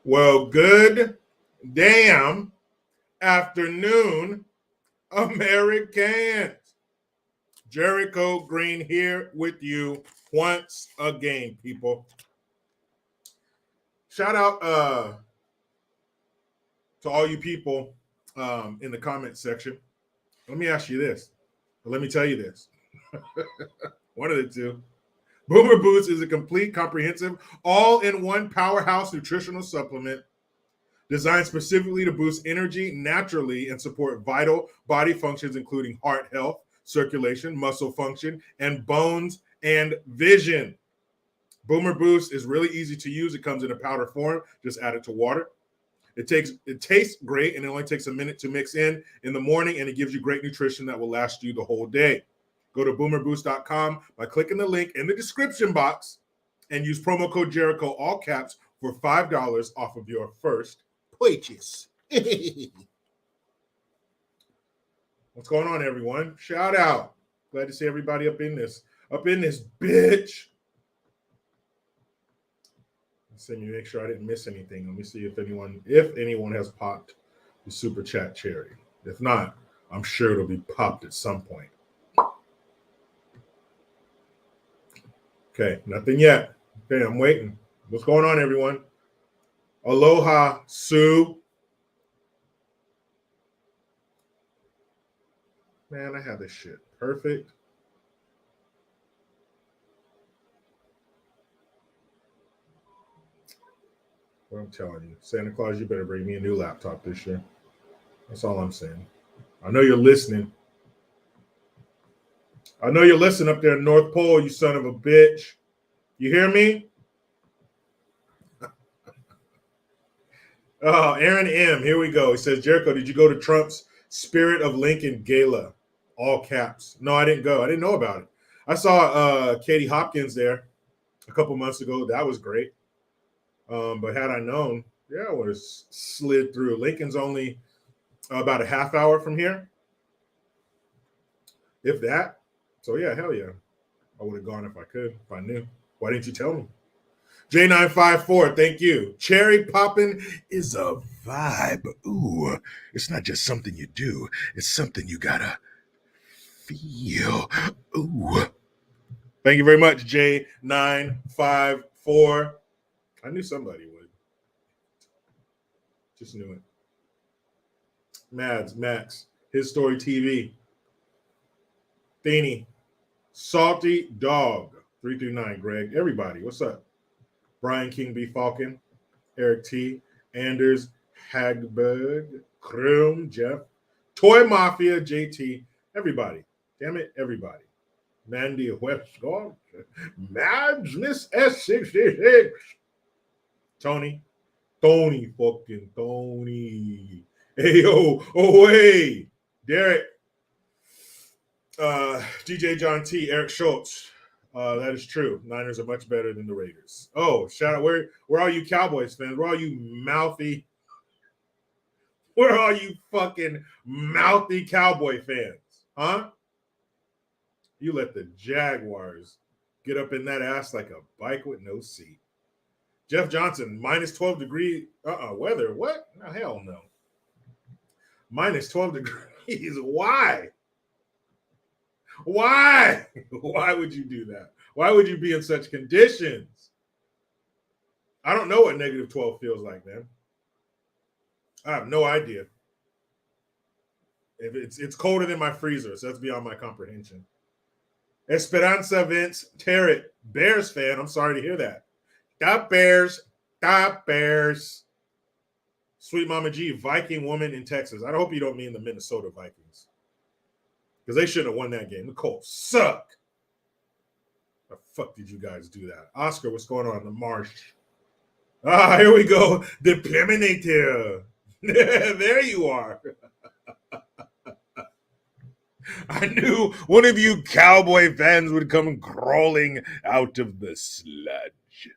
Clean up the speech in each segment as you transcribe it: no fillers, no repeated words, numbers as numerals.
Well, good damn afternoon, Americans. Jericho Green here with you once again, people. Shout out to all you people in the comment section. Let me ask you this. Let me tell you this. One of the two. Boomer Boost is a complete, comprehensive, all-in-one powerhouse nutritional supplement designed specifically to boost energy naturally and support vital body functions, including heart health, circulation, muscle function, and bones and vision. Boomer Boost is really easy to use. It comes in a powder form. Just add it to water. It tastes great, and it only takes a minute to mix in the morning, and it gives you great nutrition that will last you the whole day. Go to boomerboost.com by clicking the link in the description box and use promo code Jericho, all caps, for $5 off of your first purchase. What's going on, everyone? Shout out. Glad to see everybody up in this bitch. Let me make sure I didn't miss anything. Let me see if anyone has popped the super chat cherry. If not, I'm sure it'll be popped at some point. Okay, nothing yet. Okay, I'm waiting. What's going on, everyone? Aloha, Sue. Man, I have this shit perfect. What I'm telling you, Santa Claus, you better bring me a new laptop this year. That's all I'm saying. I know you're listening. I know you're listening up there in North Pole, you son of a bitch. You hear me? Oh, Aaron M. Here we go. He says, Jericho, did you go to Trump's Spirit of Lincoln Gala? All caps. No, I didn't go. I didn't know about it. I saw Katie Hopkins there a couple months ago. That was great. But had I known, yeah, I would have slid through. Lincoln's only about a half hour from here, if that. So, yeah, hell yeah. I would have gone if I could, if I knew. Why didn't you tell me? J954, thank you. Cherry popping is a vibe. Ooh, it's not just something you do. It's something you gotta feel. Ooh. Thank you very much, J954. I knew somebody would. Just knew it. Max, His Story TV. Thaney, Salty Dog, 339, Greg. Everybody, what's up? Brian King B. Falcon, Eric T. Anders Hagberg, Krum, Jeff, Toy Mafia, JT, everybody. Damn it, everybody. Mandy Westgard, Mads Miss S66, Tony fucking Tony. Hey, hey, Derek, DJ John T, Eric Schultz. That is true. Niners are much better than the Raiders. Oh, shout out. Where are you Cowboys fans? Where are you mouthy? Where are you fucking mouthy Cowboy fans? Huh? You let the Jaguars get up in that ass like a bike with no seat. Jeff Johnson, minus 12 degree weather. What? No, hell no. Minus 12 degrees. Why? Why? Why would you do that? Why would you be in such conditions? I don't know what negative 12 feels like, man. I have no idea. If it's colder than my freezer, so that's beyond my comprehension. Esperanza Vince Terrett, Bears fan. I'm sorry to hear that. Stop Bears. Stop Bears. Sweet Mama G, Viking woman in Texas. I hope you don't mean the Minnesota Vikings. Because they shouldn't have won that game. The Colts suck. The fuck did you guys do that? Oscar, what's going on in the marsh? Ah, here we go. The Pleminator. There you are. I knew one of you Cowboy fans would come crawling out of the sludge.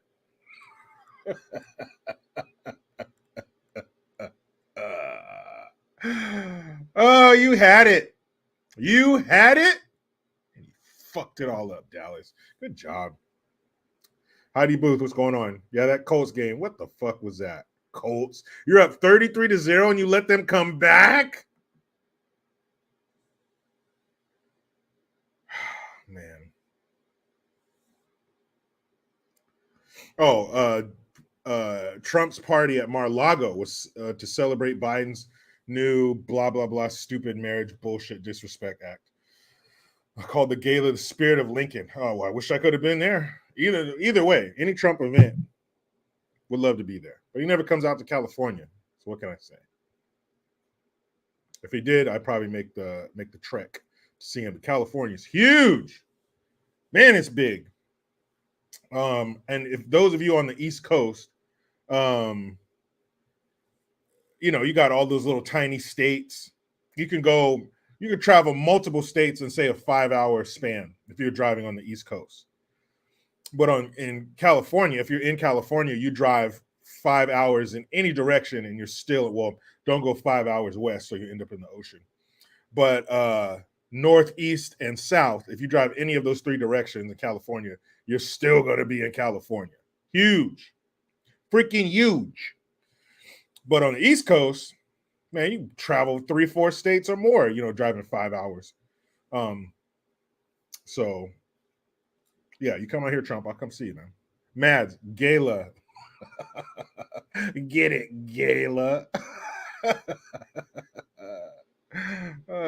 Oh, you had it. You had it? And you fucked it all up, Dallas. Good job. Heidi Booth, what's going on? Yeah, that Colts game. What the fuck was that? Colts. You're up 33-0 and you let them come back? Man. Trump's party at Mar-a-Lago was to celebrate Biden's new blah, blah, blah, stupid marriage bullshit disrespect act. Called the Gala the Spirit of Lincoln. Oh, I wish I could have been there. Either way, any Trump event, would love to be there. But he never comes out to California. So what can I say? If he did, I'd probably make the trek to see him. California's huge. Man, it's big. And if those of you on the East Coast, you got all those little tiny states. You can travel multiple states in, say, a 5-hour span if you're driving on the East Coast. But in California, if you're in California, you drive 5 hours in any direction and you're still, don't go 5 hours west, so you end up in the ocean. But north, east, and south, if you drive any of those three directions in California, you're still going to be in California. Huge. Freaking huge. But on the East Coast, man, you travel 3-4 states or more, driving 5 hours. So, yeah, you come out here, Trump, I'll come see you, man. Mads, Gala. Get it, Gala.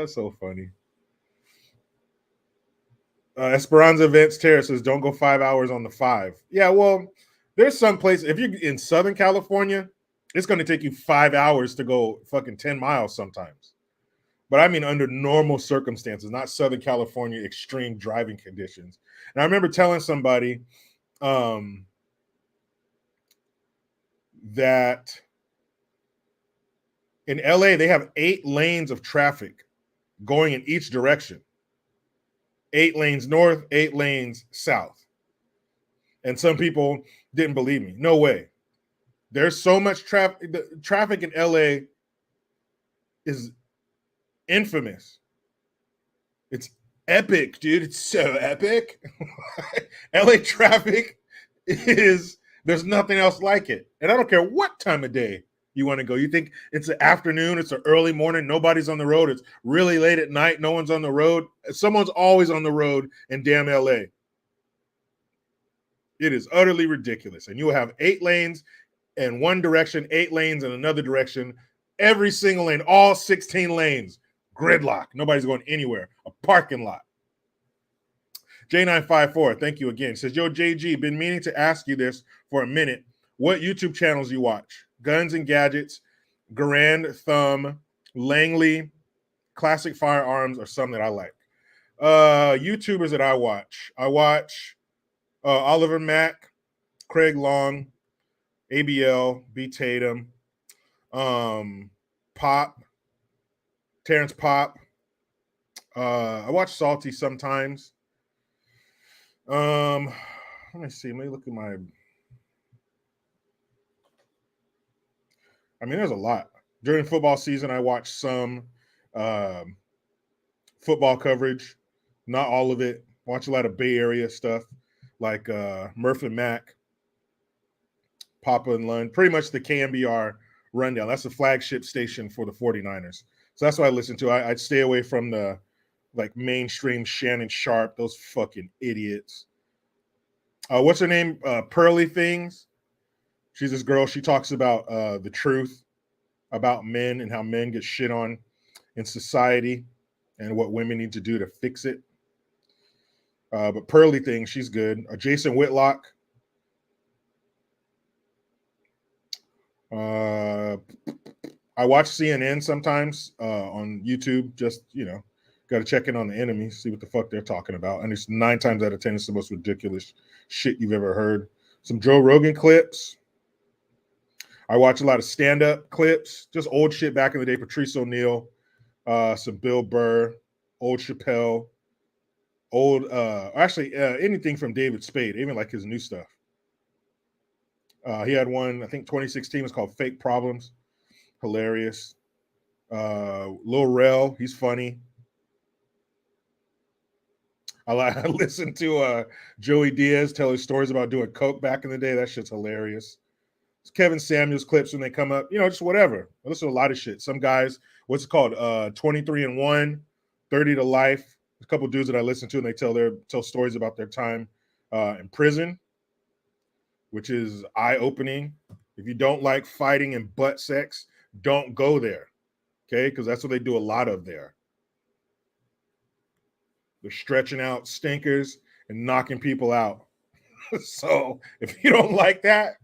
So funny. Esperanza Events Terrace says, don't go 5 hours on the 5. Yeah, well, there's some place, if you're in Southern California, it's going to take you 5 hours to go fucking 10 miles sometimes. But I mean, under normal circumstances, not Southern California extreme driving conditions. And I remember telling somebody that in LA, they have 8 lanes of traffic going in each direction. 8 lanes north, 8 lanes south. And some people didn't believe me. No way. There's so much traffic. The traffic in LA is infamous. It's epic, dude. It's so epic. LA traffic there's nothing else like it. And I don't care what time of day you want to go. You think it's the afternoon, it's an early morning, nobody's on the road. It's really late at night, no one's on the road. Someone's always on the road in damn LA. It is utterly ridiculous. And you will have 8 lanes in one direction, 8 lanes in another direction, every single lane, all 16 lanes, gridlock. Nobody's going anywhere. A parking lot. J954, thank you again. Says, yo, JG, been meaning to ask you this for a minute. What YouTube channels you watch? Guns and Gadgets, Garand Thumb, Langley, Classic Firearms, or some that I like. YouTubers that I watch Oliver Mack, Craig Long, ABL, B. Tatum, Pop, Terrence Pop. I watch Salty sometimes. Let me see. Let me look at my. I mean, there's a lot. During football season, I watch some football coverage. Not all of it. Watch a lot of Bay Area stuff like Murph and Mac, Papa and Lund. Pretty much the KMBR rundown. That's the flagship station for the 49ers. So that's what I listen to. I'd stay away from the mainstream Shannon Sharp, those fucking idiots. What's her name? Pearly Things. She's this girl. She talks about the truth about men and how men get shit on in society and what women need to do to fix it. But Pearly Things, she's good. Jason Whitlock. I watch CNN sometimes on YouTube. Just, got to check in on the enemy, see what the fuck they're talking about. And it's 9 times out of 10, it's the most ridiculous shit you've ever heard. Some Joe Rogan clips. I watch a lot of stand-up clips, just old shit back in the day. Patrice O'Neill, some Bill Burr, old Chappelle, anything from David Spade, even like his new stuff. He had one, I think 2016, was called Fake Problems. Hilarious. Lil Rel, he's funny. I listened to Joey Diaz tell his stories about doing coke back in the day. That shit's hilarious. Kevin Samuels clips when they come up, just whatever. I listen to a lot of shit. Some guys, what's it called? 23 and 1, 30 to life. A couple dudes that I listen to, and they tell stories about their time in prison, which is eye-opening. If you don't like fighting and butt sex, don't go there. Okay, because that's what they do a lot of there. They're stretching out stinkers and knocking people out. So if you don't like that,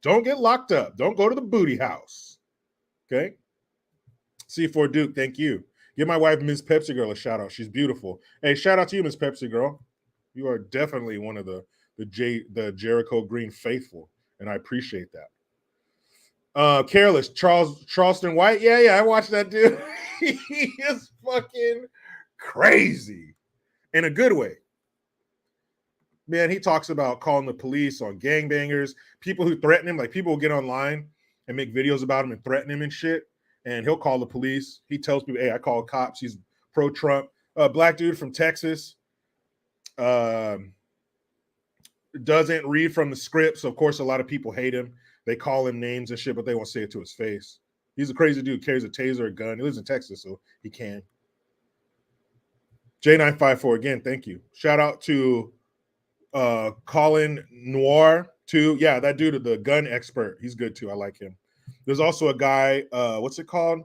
don't get locked up. Don't go to the booty house. Okay. C4 Duke, thank you. Give my wife, Ms. Pepsi Girl, a shout out. She's beautiful. Hey, shout out to you, Ms. Pepsi Girl. You are definitely one of the Jericho Green faithful, and I appreciate that. Careless, Charleston White. Yeah, I watched that dude. He is fucking crazy in a good way. Man, he talks about calling the police on gangbangers, people who threaten him. Like, people will get online and make videos about him and threaten him and shit. And he'll call the police. He tells people, hey, I call cops. He's pro-Trump. Black dude from Texas. Doesn't read from the script. So, of course, a lot of people hate him. They call him names and shit, but they won't say it to his face. He's a crazy dude. Carries a taser, a gun. He lives in Texas, so he can. J954, again, thank you. Shout out to Colin Noir too. Yeah, that dude, the gun expert, he's good too. I like him. There's also a guy, what's it called?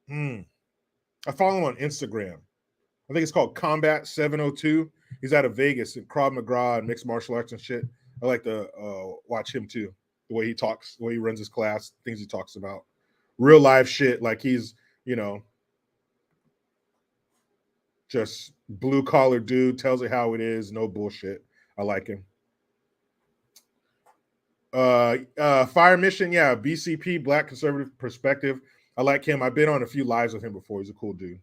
I follow him on Instagram. I think it's called Combat 702. He's out of Vegas and Krav Maga and mixed martial arts and shit. I like to watch him too. The way he talks, the way he runs his class, things he talks about. Real life shit, like he's, just blue collar dude, tells it how it is, no bullshit. I like him. Fire Mission, yeah, BCP, Black Conservative Perspective. I like him. I've been on a few lives with him before. He's a cool dude.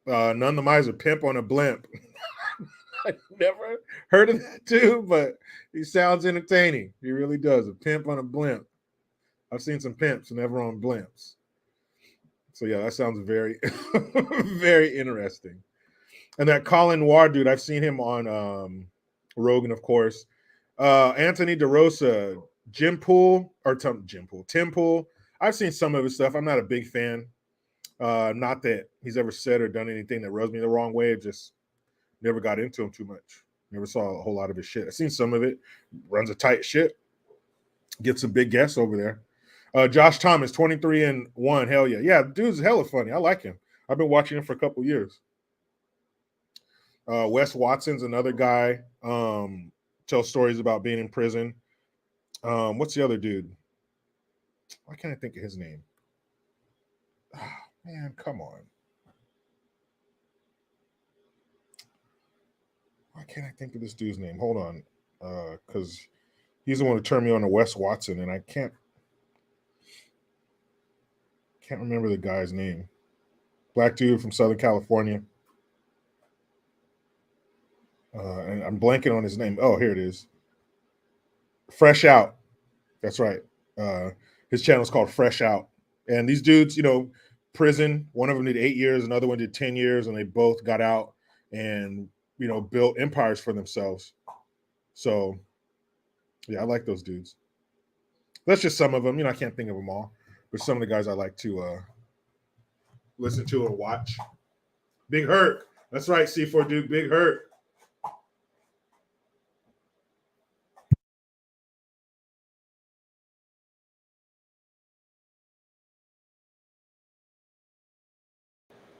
None the Miser, Pimp on a Blimp. I never heard of that dude, but he sounds entertaining. He really does. A pimp on a blimp. I've seen some pimps, never on blimps. So yeah, that sounds very, very interesting. And that Colin Noir dude, I've seen him on Rogan, of course. Anthony DeRosa, Tim Pool. I've seen some of his stuff. I'm not a big fan. Not that he's ever said or done anything that rubs me the wrong way. Just never got into him too much. Never saw a whole lot of his shit. I've seen some of it. Runs a tight shit. Gets some big guests over there. Josh Thomas, 23 and 1. Hell yeah. Yeah, dude's hella funny. I like him. I've been watching him for a couple years. Wes Watson's another guy. Tells stories about being in prison. What's the other dude? Why can't I think of his name? Oh, man, come on. Why can't I think of this dude's name? Hold on. Because he's the one who turned me on to Wes Watson, and I can't remember the guy's name. Black dude from Southern California. And I'm blanking on his name. Oh, here it is. Fresh Out. That's right. His channel is called Fresh Out. And these dudes, prison, one of them did 8 years, another one did 10 years, and they both got out and, built empires for themselves. So, yeah, I like those dudes. That's just some of them. I can't think of them all. But some of the guys I like to listen to or watch. Big Hurt. That's right, C4 Duke. Big Hurt.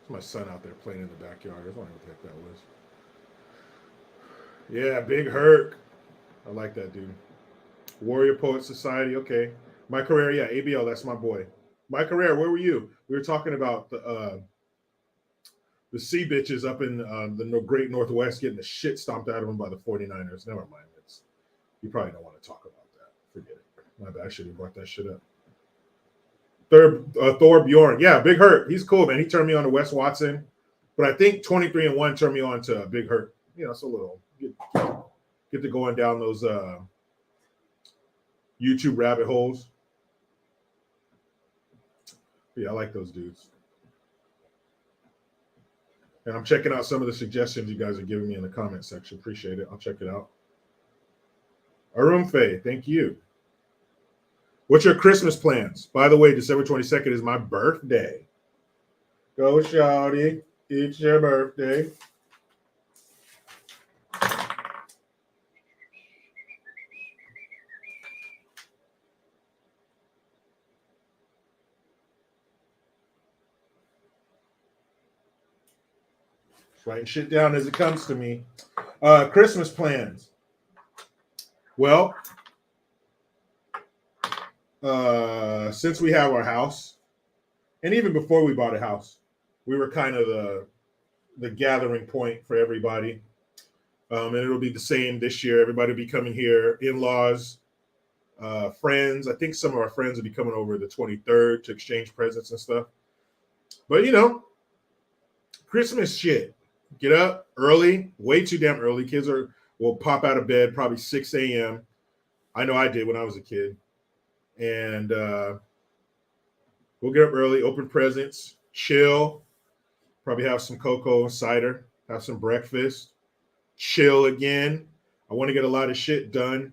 My son out there playing in the backyard. I don't know what the heck that was. Yeah, Big Herc. I like that dude. Warrior Poet Society. Okay. My career. Yeah, ABL. That's my boy. My career. Where were you? We were talking about the sea bitches up in the Great Northwest getting the shit stomped out of them by the 49ers. Never mind. You probably don't want to talk about that. Forget it. My bad. I should have brought that shit up. Thor Bjorn. Yeah, Big Hurt. He's cool, man. He turned me on to Wes Watson. But I think 23 and 1 turned me on to Big Hurt. It's a little get to going down those YouTube rabbit holes. Yeah, I like those dudes. And I'm checking out some of the suggestions you guys are giving me in the comment section. Appreciate it. I'll check it out. Arun Faye, thank you. What's your Christmas plans? By the way, December 22nd is my birthday. Go, shawty. It's your birthday. Writing shit down as it comes to me. Christmas plans. Well, since we have our house, and even before we bought a house, we were kind of the gathering point for everybody. And it'll be the same this year. Everybody will be coming here, in-laws, friends. I think some of our friends will be coming over the 23rd to exchange presents and stuff. But, Christmas shit. Get up early, way too damn early. Kids will pop out of bed probably 6 a.m. I know I did when I was a kid. And we'll get up early, open presents, chill, probably have some cocoa and cider, have some breakfast, chill again. I want to get a lot of shit done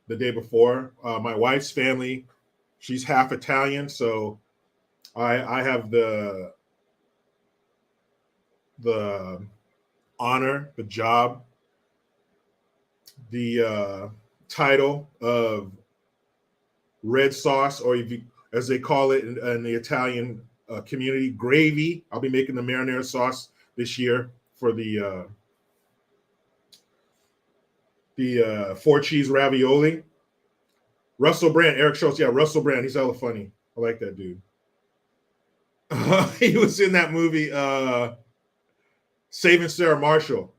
the day before. My wife's family, she's half Italian, so I have the honor, the job, the title of red sauce, or if you, as they call it in the Italian community, gravy. I'll be making the marinara sauce this year for the 4-cheese ravioli. Russell Brand, Eric Schultz. Yeah, Russell Brand. He's hella funny. I like that dude. He was in that movie, Saving Sarah Marshall.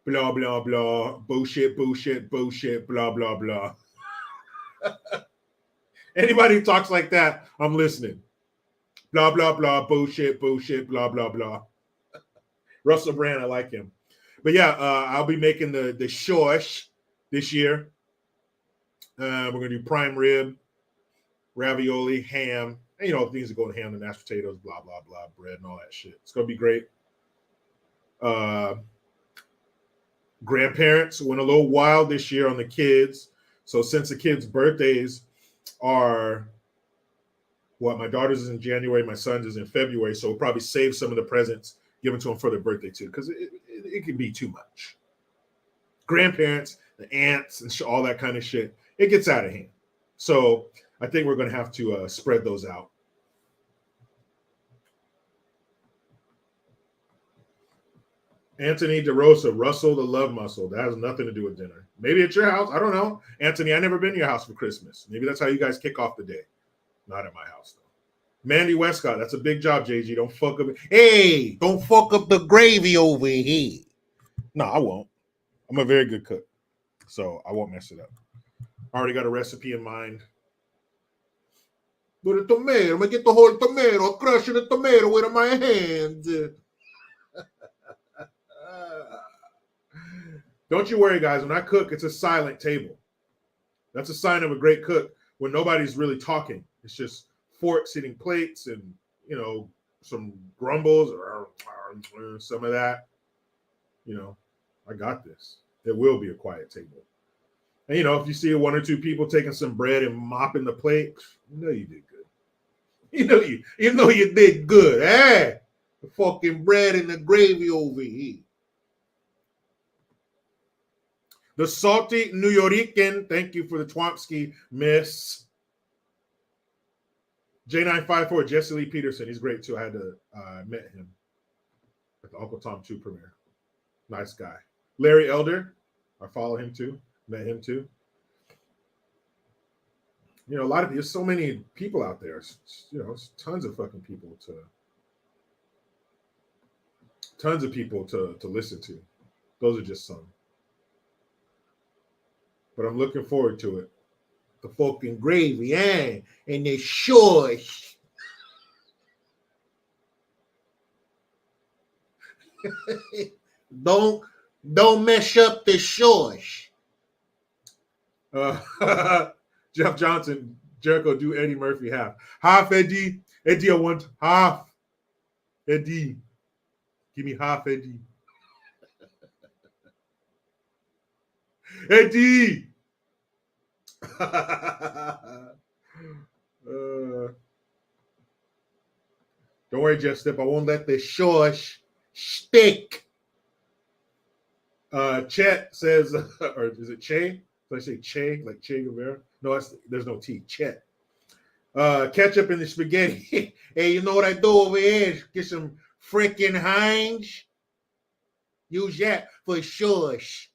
Blah, blah, blah. Bullshit, bullshit, bullshit, blah, blah, blah. Anybody who talks like that, I'm listening. Blah, blah, blah, bullshit, bullshit, blah, blah, blah. Russell Brand, I like him. But yeah, I'll be making the shosh this year. We're going to do prime rib, ravioli, ham, and, things that go in ham, the mashed potatoes, blah, blah, blah, bread and all that shit. It's going to be great. Grandparents went a little wild this year on the kids. So since the kids' birthdays are, my daughter's is in January, my son's is in February, so we'll probably save some of the presents given to them for their birthday too, because it can be too much. Grandparents, the aunts, and all that kind of shit, it gets out of hand. So I think we're going to have to spread those out. Anthony DeRosa, Russell the Love Muscle. That has nothing to do with dinner. Maybe at your house. I don't know. Anthony, I've never been to your house for Christmas. Maybe that's how you guys kick off the day. Not at my house, though. Mandy Westcott, that's a big job, JG. Don't fuck up. Hey, don't fuck up the gravy over here. No, I won't. I'm a very good cook, so I won't mess it up. I already got a recipe in mind. Do the tomato. I'm going to get the whole tomato, crushing the tomato with my hands. Don't you worry, guys. When I cook, it's a silent table. That's a sign of a great cook when nobody's really talking. It's just forks hitting plates and, some grumbles or some of that. I got this. It will be a quiet table. And, if you see one or two people taking some bread and mopping the plate, you did good. You did good. Hey, the fucking bread and the gravy over here. The salty New Yorican, thank you for the Twampski, miss. J954, Jesse Lee Peterson. He's great too. I had to met him at the Uncle Tom 2 premiere. Nice guy. Larry Elder, I follow him too. Met him too. There's so many people out there. Tons of fucking people to listen to. Those are just some. But I'm looking forward to it. The fucking gravy, and the shush. Don't mess up the shush. Jeff Johnson, Jericho, do Eddie Murphy half. Half Eddie. Eddie, I want half. Eddie. Give me half, Eddie. Eddie! Don't worry, Jeff Step. I won't let the shush stick. Chet says, or is it Che? Did I say Che, like Che Guevara? No, there's no T. Chet. Ketchup in the spaghetti. Hey, you know what I do over here? Get some freaking Heinz. Use that for shush.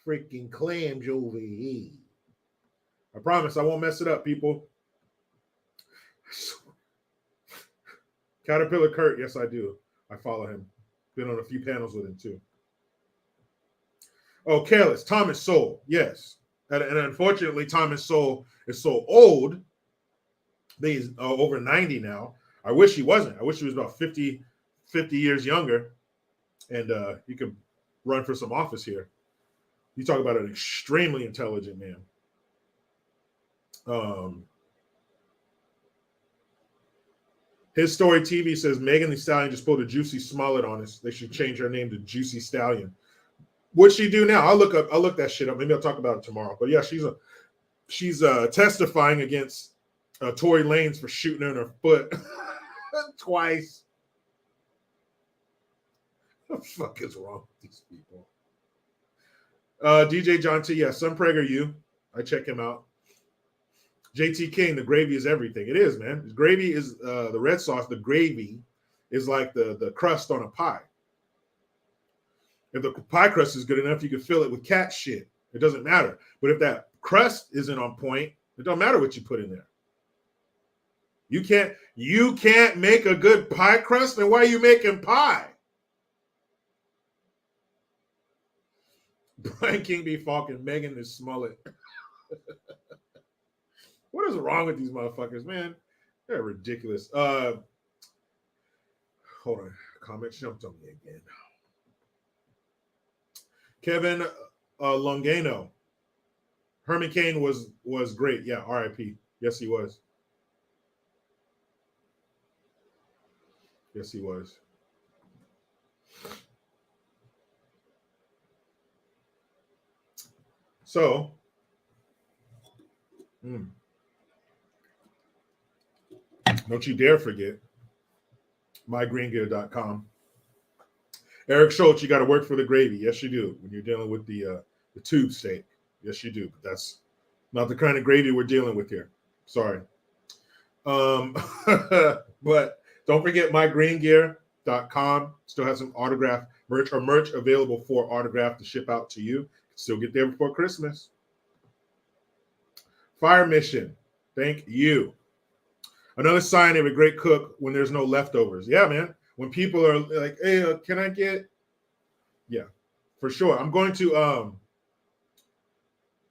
Freaking clams over here. I promise I won't mess it up, people. Caterpillar Kurt, yes, I do. I follow him. Been on a few panels with him, too. Oh, Careless. Thomas Sowell, yes. And unfortunately, Thomas Sowell is so old. He's over 90 now. I wish he wasn't. I wish he was about 50 years younger. And he could run for some office here. You talk about an extremely intelligent man. His Story TV says Megan Thee Stallion just pulled a Juicy Smollett on us. They should change her name to Juicy Stallion. What'd she do now? I'll look that shit up. Maybe I'll talk about it tomorrow. But yeah, she's testifying against Tory Lanez for shooting her in her foot twice. What the fuck is wrong with these people? DJ John T. Yeah, Sun Prager you. I check him out. JT King, the gravy is everything. It is, man. The gravy is the red sauce. The gravy is like the crust on a pie. If the pie crust is good enough, you can fill it with cat shit. It doesn't matter. But if that crust isn't on point, it don't matter what you put in there. You can't make a good pie crust, then why are you making pie? Brian King B. Falcon, Megan is Smollett. What is wrong with these motherfuckers, man? They're ridiculous. Hold on. Comment jumped on me again. Kevin Longano. Herman Cain was great. Yeah, R.I.P. Yes, he was. Yes, he was. So, don't you dare forget mygreengear.com. Eric Schultz, you got to work for the gravy. Yes, you do. When you're dealing with the tube steak. Yes, you do. But that's not the kind of gravy we're dealing with here. Sorry. But don't forget mygreengear.com. Still has some autograph merch available for autograph to ship out to you. Still get there before Christmas. Fire Mission. Thank you. Another sign of a great cook when there's no leftovers. Yeah, man. When people are like, hey, can I get? Yeah, for sure. I'm going to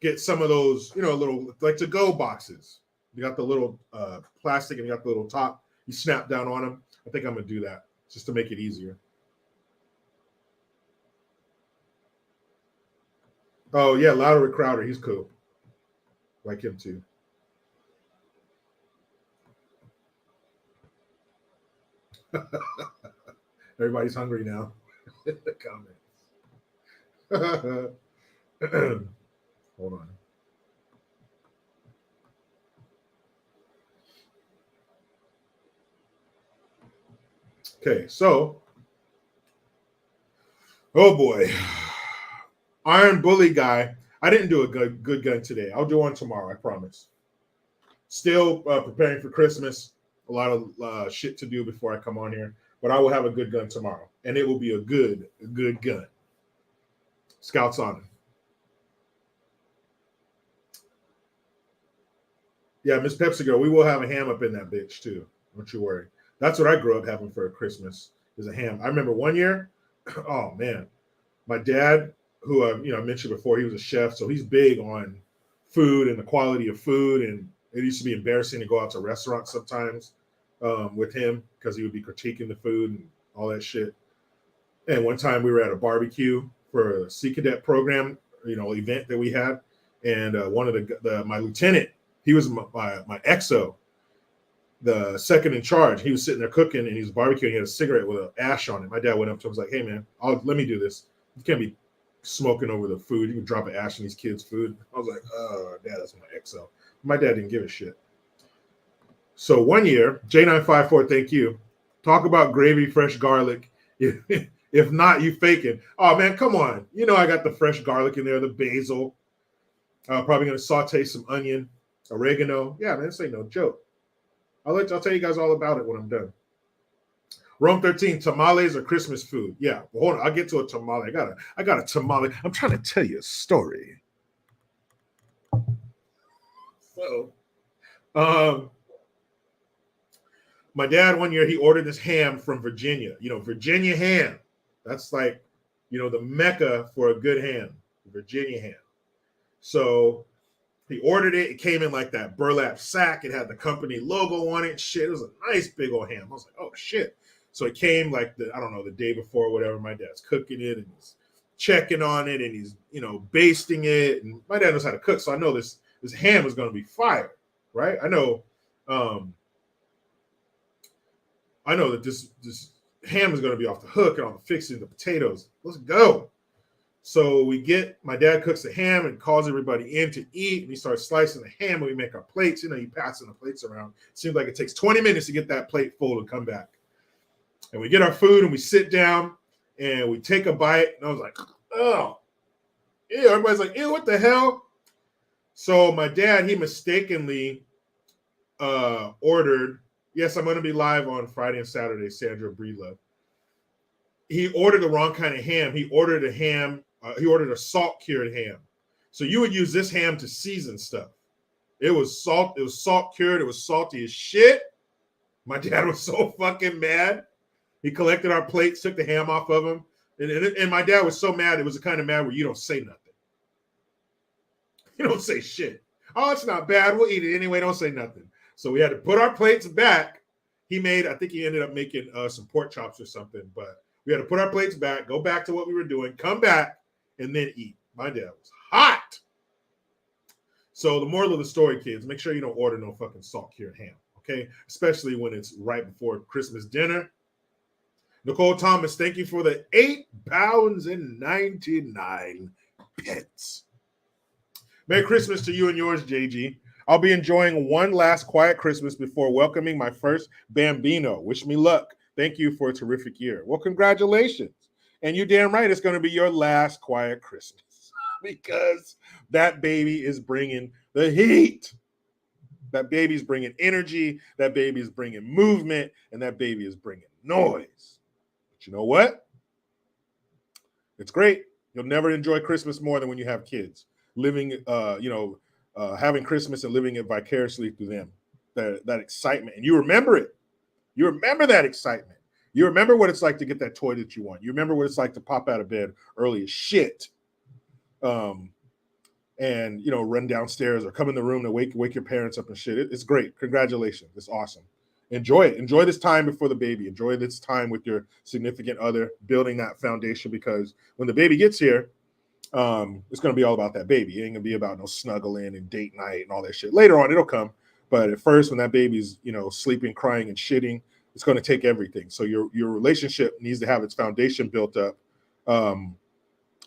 get some of those, little like to-go boxes. You got the little plastic and you got the little top. You snap down on them. I think I'm going to do that just to make it easier. Oh, yeah, Louder Crowder. He's cool. Like him, too. Everybody's hungry now. Comments. Hold on. Okay, so, oh boy. Iron Bully guy. I didn't do a good gun today. I'll do one tomorrow, I promise. Still preparing for Christmas. A lot of shit to do before I come on here. But I will have a good gun tomorrow. And it will be a good gun. Scouts Honor. Yeah, Miss Pepsi Girl, we will have a ham up in that bitch too. Don't you worry. That's what I grew up having for Christmas is a ham. I remember one year, oh man, my dad, who I mentioned before, he was a chef, so he's big on food and the quality of food. And it used to be embarrassing to go out to restaurants sometimes with him because he would be critiquing the food and all that shit. And one time we were at a barbecue for a Sea Cadet program, event that we had, and one of my lieutenant, he was my XO. the second in charge. He was sitting there cooking and he was barbecuing. He had a cigarette with an ash on it. My dad went up to him and was like, "Hey man, let me do this. You can't be smoking over the food. You can drop an ash in these kids' food." I was like, "Oh, Dad, that's my XO." My dad didn't give a shit. So one year, J954, thank you. Talk about gravy, fresh garlic. If not, you faking. Oh man, come on. You know I got the fresh garlic in there, the basil. Probably gonna saute some onion, oregano. Yeah, man, this ain't no joke. I'll tell you guys all about it when I'm done. Rome 13, tamales are Christmas food. Yeah, well, hold on. I'll get to a tamale. I got a tamale. I'm trying to tell you a story. So, my dad one year he ordered this ham from Virginia. You know, Virginia ham. That's like, the mecca for a good ham. Virginia ham. So he ordered it. It came in like that burlap sack. It had the company logo on it. Shit, it was a nice big old ham. I was like, oh shit. So it came like the day before or whatever. My dad's cooking it and he's checking on it and he's, basting it. And my dad knows how to cook. So I know this ham is going to be fire, right? I know that this ham is going to be off the hook and I'm fixing the potatoes. Let's go. So my dad cooks the ham and calls everybody in to eat. And he starts slicing the ham and we make our plates. You passing the plates around. It seems like it takes 20 minutes to get that plate full and come back. And we get our food and we sit down and we take a bite. And I was like, oh, ew. Everybody's like, ew, what the hell? So my dad, he mistakenly ordered, yes, I'm going to be live on Friday and Saturday, Sandra Breedlove. He ordered the wrong kind of ham. He ordered a ham. He ordered a salt-cured ham. So you would use this ham to season stuff. It was salt cured. It was salty as shit. My dad was so fucking mad. He collected our plates, took the ham off of him. And my dad was so mad. It was the kind of mad where you don't say nothing. You don't say shit. Oh, it's not bad. We'll eat it anyway. Don't say nothing. So we had to put our plates back. I think he ended up making some pork chops or something. But we had to put our plates back, go back to what we were doing, come back, and then eat. My dad was hot. So the moral of the story, kids, make sure you don't order no fucking salt-cured ham, okay? Especially when it's right before Christmas dinner. Nicole Thomas, thank you for the 8 pounds and 99 pence. Merry Christmas to you and yours, JG. I'll be enjoying one last quiet Christmas before welcoming my first Bambino. Wish me luck. Thank you for a terrific year. Well, congratulations. And you're damn right, it's going to be your last quiet Christmas because that baby is bringing the heat. That baby's bringing energy. That baby is bringing movement. And that baby is bringing noise. But you know what? It's great. You'll never enjoy Christmas more than when you have kids. Living, having Christmas and living it vicariously through them. That excitement. And you remember it. You remember that excitement. You remember what it's like to get that toy that you want. You remember what it's like to pop out of bed early as shit. And run downstairs or come in the room to wake your parents up and shit. It's great. Congratulations. It's awesome. Enjoy it. Enjoy this time before the baby. Enjoy this time with your significant other, building that foundation, because when the baby gets here, it's going to be all about that baby. It ain't going to be about no snuggling and date night and all that shit. Later on, it'll come. But at first, when that baby's, sleeping, crying, and shitting, it's going to take everything. So your relationship needs to have its foundation built up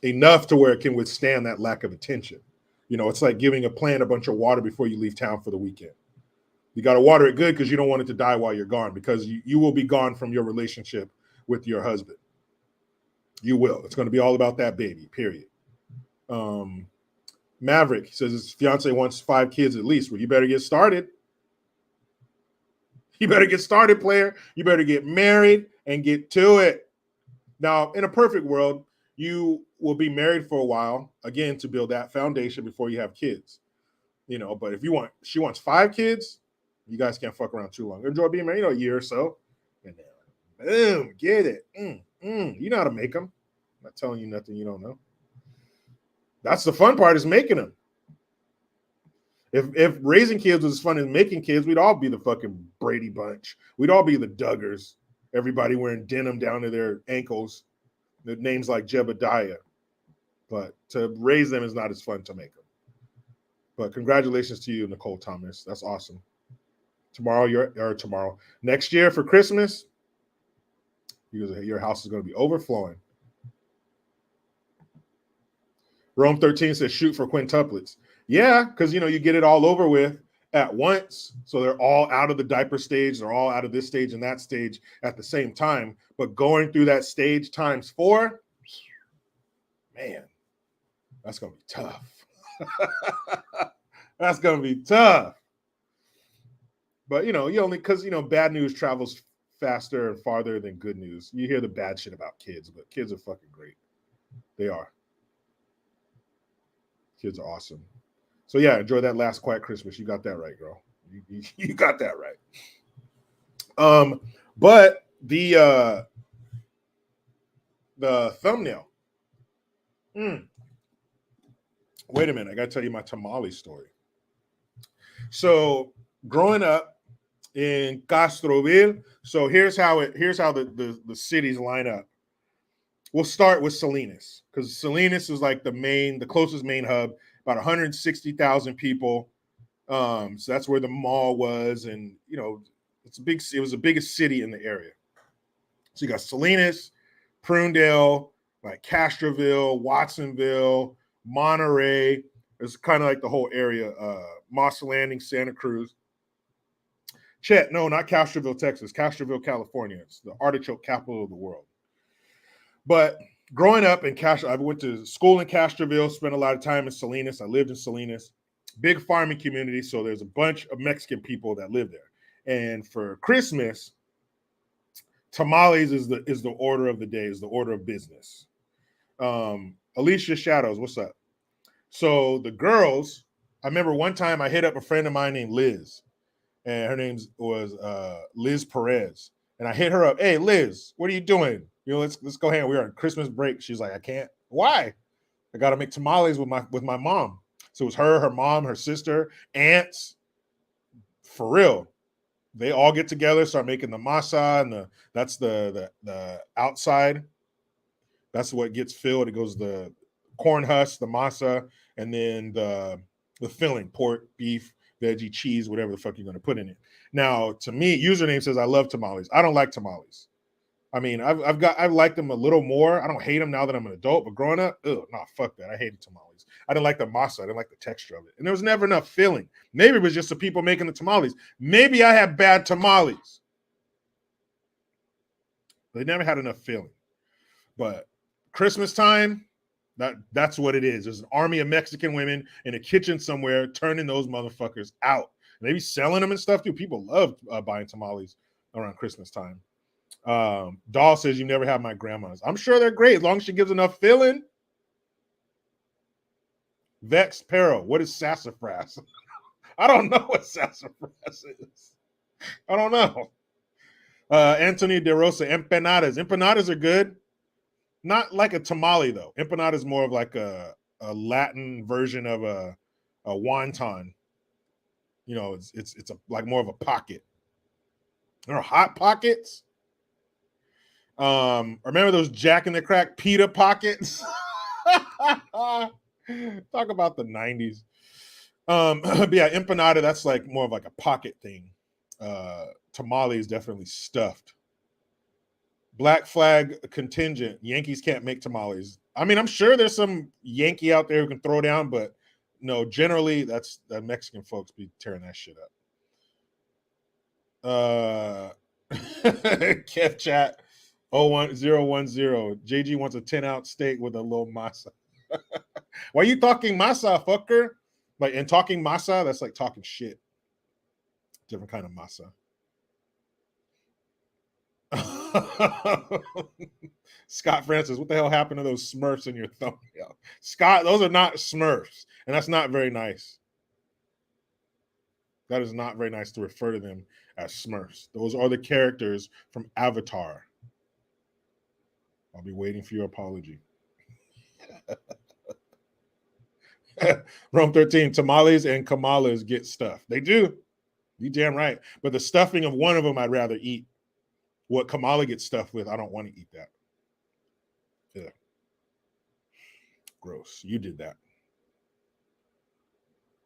enough to where it can withstand that lack of attention. It's like giving a plant a bunch of water before you leave town for the weekend. You got to water it good because you don't want it to die while you're gone, because you will be gone from your relationship with your husband. You will. It's going to be all about that baby, period. Maverick says his fiance wants 5 kids at least. Well, you better get started. You better get started, player. You better get married and get to it. Now, in a perfect world, you will be married for a while, again, to build that foundation before you have kids. But if she wants 5 kids, you guys can't fuck around too long. Enjoy being married, a year or so. And then, boom, get it. You know how to make them. I'm not telling you nothing you don't know. That's the fun part, is making them. If raising kids was as fun as making kids, we'd all be the fucking Brady Bunch. We'd all be the Duggars. Everybody wearing denim down to their ankles. The names like Jebediah. But to raise them is not as fun to make them. But congratulations to you, Nicole Thomas. That's awesome. Next year for Christmas, your house is going to be overflowing. Rome 13 says shoot for quintuplets. Yeah, because you get it all over with at once. So they're all out of the diaper stage. They're all out of this stage and that stage at the same time. But going through that stage times 4, man, that's going to be tough. That's going to be tough. But, you only because, bad news travels faster and farther than good news. You hear the bad shit about kids, but kids are fucking great. They are. Kids are awesome. So yeah, enjoy that last quiet Christmas. You got that right, girl. You got that right. But the thumbnail. Wait a minute, I gotta tell you my tamale story. So growing up in Castroville, so here's how the cities line up. We'll start with Salinas, because Salinas is like the closest main hub, about 160,000 people. So that's where the mall was, and it was the biggest city in the area. So you got Salinas, Prunedale, like Castroville, Watsonville, Monterey. It's kind of like the whole area. Moss Landing, Santa Cruz. Chet, no, not Castroville, Texas. Castroville, California. It's the artichoke capital of the world. But growing up in I went to school in Castroville, spent a lot of time in Salinas. I lived in Salinas. Big farming community, so there's a bunch of Mexican people that live there. And for Christmas, tamales is the order of the day, is the order of business. Alicia Shadows, what's up? So the girls, I remember one time I hit up a friend of mine named Liz, and her name was Liz Perez. And I hit her up, hey Liz, what are you doing? Let's go hang. We were on Christmas break. She's like, I can't. Why? I got to make tamales with my mom. So it was her mom, her sister, aunts. For real, they all get together, start making the masa, and that's the outside. That's what gets filled. It goes the corn husk, the masa, and then the filling: pork, beef, veggie, cheese, whatever the fuck you're going to put in it. Now, to me, username says I love tamales. I don't like tamales. I mean, I've liked them a little more. I don't hate them now that I'm an adult, but growing up, fuck that. I hated tamales. I didn't like the masa. I didn't like the texture of it. And there was never enough filling. Maybe it was just the people making the tamales. Maybe I had bad tamales. They never had enough filling. But Christmas time, that's what it is. There's an army of Mexican women in a kitchen somewhere turning those motherfuckers out. Maybe selling them and stuff too. People love buying tamales around Christmas time. Doll says you never have my grandma's. I'm sure they're great as long as she gives enough filling. Vex Peril, what is sassafras? I don't know what sassafras is. I don't know. Anthony De Rosa, empanadas. Empanadas are good. Not like a tamale though. Empanada is more of like a Latin version of a wonton. It's like more of a pocket. There are hot pockets. Remember those Jack in the Crack pita pockets? Talk about the 90s. But yeah, empanada, that's like more of like a pocket thing. Tamale is definitely stuffed. Black flag contingent. Yankees can't make tamales. I mean, I'm sure there's some Yankee out there who can throw down, but no, generally that's the Mexican folks be tearing that shit up. Kev chat 01010. JG wants a 10-ounce steak with a little masa. Why are you talking masa, fucker? Like, and talking masa, that's like talking shit. Different kind of masa. Scott Francis, what the hell happened to those Smurfs in your thumbnail? Scott, those are not Smurfs, and that's not very nice. That is not very nice to refer to them as Smurfs. Those are the characters from Avatar. I'll be waiting for your apology. Rome 13, tamales and kamalas get stuffed. They do. You damn right. But the stuffing of one of them, I'd rather eat. What kamala gets stuffed with, I don't want to eat that. Yeah. Gross. You did that.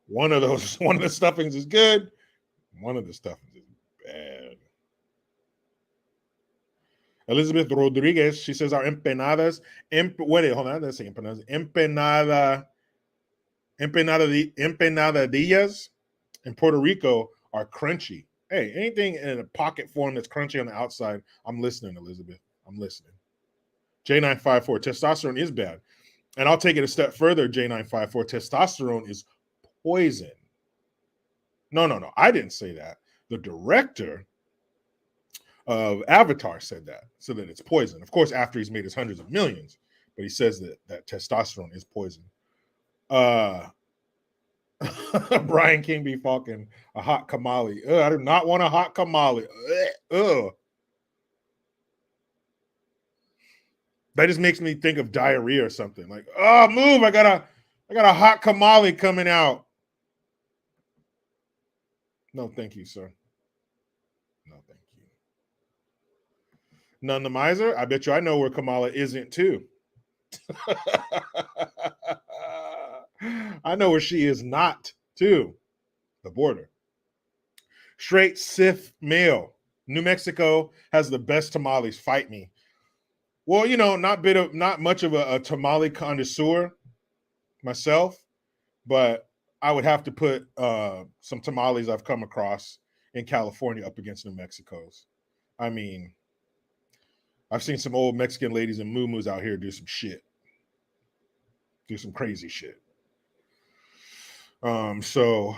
One of the stuffings is good. One of the stuffings is Elizabeth Rodriguez, she says our empanadas, wait, hold on, let's say empanadas, empanadillas in Puerto Rico are crunchy. Hey, anything in a pocket form that's crunchy on the outside, I'm listening, Elizabeth. I'm listening. J954, testosterone is bad. And I'll take it a step further, J954, testosterone is poison. No, I didn't say that. The director of Avatar said that, so that it's poison. Of course, after he's made his hundreds of millions, but he says that testosterone is poison. Brian King B. Falcon, a hot tamale. I do not want a hot tamale. Ugh. That just makes me think of diarrhea or something. Like, oh, move! I got a hot tamale coming out. No, thank you, sir. No, thank you. None the miser. I bet you I know where Kamala isn't too. I know where she is not too. The border. Straight Sith male. New Mexico has the best tamales. Fight me. Well, not much of a tamale connoisseur myself, but I would have to put some tamales I've come across in California up against New Mexico's. I mean, I've seen some old Mexican ladies in muumuus out here do some shit, do some crazy shit. So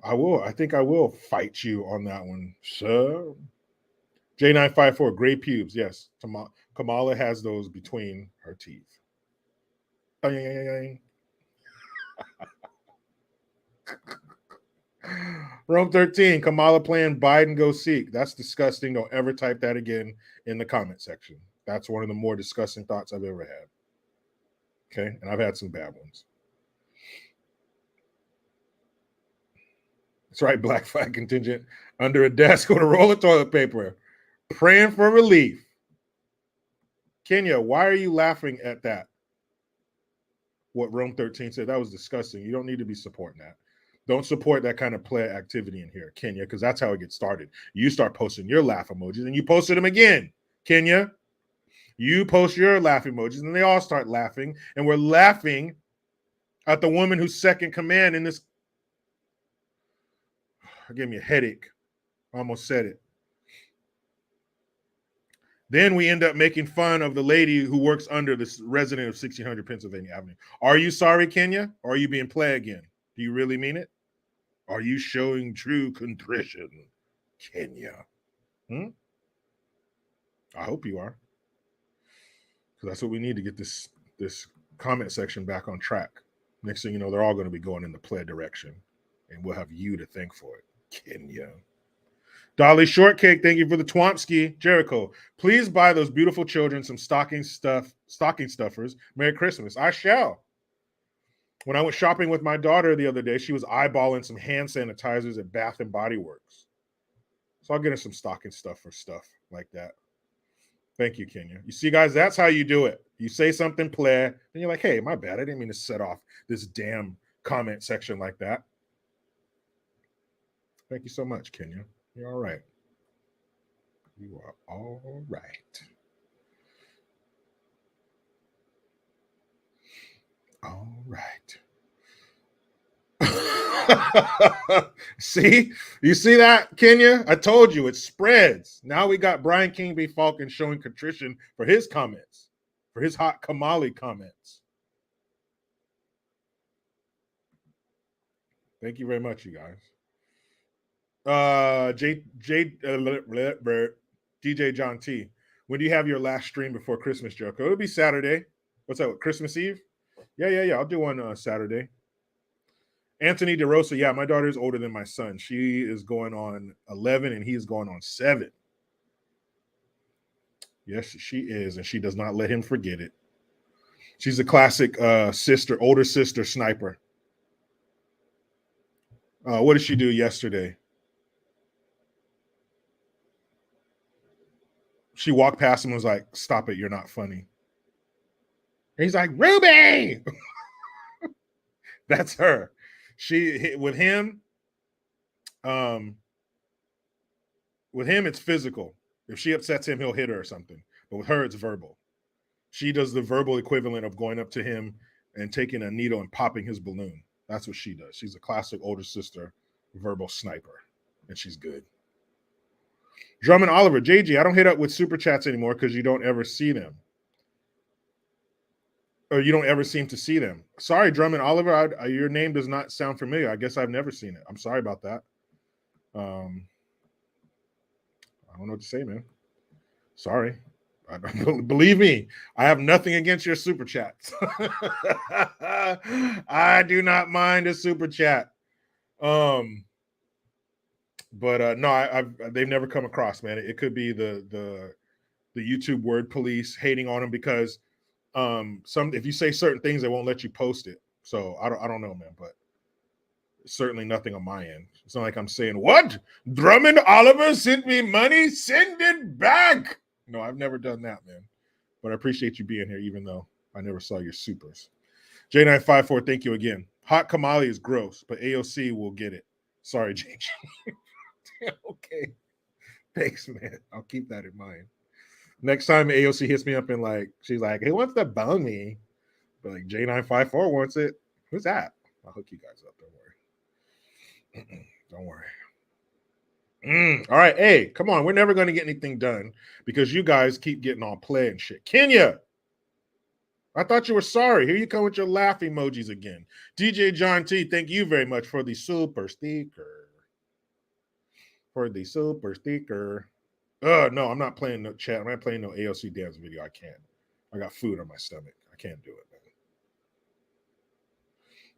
I think I will fight you on that one, sir. J954, gray pubes. Yes, Kamala has those between her teeth. Rome 13, Kamala playing Biden go seek. That's disgusting. Don't ever type that again in the comment section. That's one of the more disgusting thoughts I've ever had. Okay, and I've had some bad ones. That's right, Black Flag contingent under a desk with a roll of toilet paper, praying for relief. Kenya, why are you laughing at that? What Rome 13 said, that was disgusting. You don't need to be supporting that. Don't support that kind of play activity in here, Kenya, because that's how it gets started. You start posting your laugh emojis and you posted them again, Kenya. You post your laugh emojis and they all start laughing. And we're laughing at the woman who's second command in this. It gave me a headache. I almost said it. Then we end up making fun of the lady who works under this resident of 1600 Pennsylvania Avenue. Are you sorry, Kenya? Or are you being play again? Do you really mean it? Are you showing true contrition, Kenya? I hope you are. Because that's what we need to get this comment section back on track. Next thing you know, they're all going to be going in the play direction. And we'll have you to thank for it, Kenya. Dolly Shortcake, thank you for the Twompski. Jericho, please buy those beautiful children some stocking stuffers. Merry Christmas. I shall. When I went shopping with my daughter the other day, she was eyeballing some hand sanitizers at Bath and Body Works. So I'll get her some stocking stuffer stuff like that. Thank you, Kenya. You see, guys, that's how you do it. You say something, play, and you're like, hey, my bad. I didn't mean to set off this damn comment section like that. Thank you so much, Kenya. You're all right. You are all right. All right. See? You see that, Kenya? I told you it spreads. Now we got Brian King B. Falcon showing contrition for his comments, for his hot Kamali comments. Thank you very much, you guys. DJ John T. When do you have your last stream before Christmas, Jericho? It'll be Saturday. What's that? Christmas Eve? Yeah. I'll do one Saturday. Anthony DeRosa, yeah, my daughter is older than my son. She is going on 11 and he is going on 7. Yes, she is, and she does not let him forget it. She's a classic older sister sniper. What did she do yesterday? She walked past him and was like, stop it, you're not funny. And he's like, Ruby! That's her. With him, it's physical. If she upsets him, he'll hit her or something. But with her, it's verbal. She does the verbal equivalent of going up to him and taking a needle and popping his balloon. That's what she does. She's a classic older sister, verbal sniper, and she's good. Drummond Oliver, JG, I don't hit up with super chats anymore because you don't ever see them. Or you don't ever seem to see them. Sorry, Drummond Oliver, your name does not sound familiar. I guess I've never seen it. I'm sorry about that. I don't know what to say, man. Sorry. Believe me, I have nothing against your super chats. I do not mind a super chat. But no, they've never come across, man. It could be the YouTube word police hating on them because if you say certain things, they won't let you post it. So I don't know, man, but certainly nothing on my end. It's not like I'm saying, what? Drummond Oliver sent me money? Send it back. No, I've never done that, man. But I appreciate you being here, even though I never saw your supers. J954, thank you again. Hot tamale is gross, but AOC will get it. Sorry, JJ. Okay. Thanks, man. I'll keep that in mind. Next time AOC hits me up and she's like, who wants to bone me? But J954 wants it. Who's that? I'll hook you guys up. Don't worry. Don't worry. All right. Hey, come on. We're never going to get anything done because you guys keep getting all play and shit. Kenya, I thought you were sorry. Here you come with your laugh emojis again. DJ John T, thank you very much for the super sticker. No, I'm not playing no chat. I'm not playing no AOC dance video. I can't. I got food on my stomach. I can't do it, man.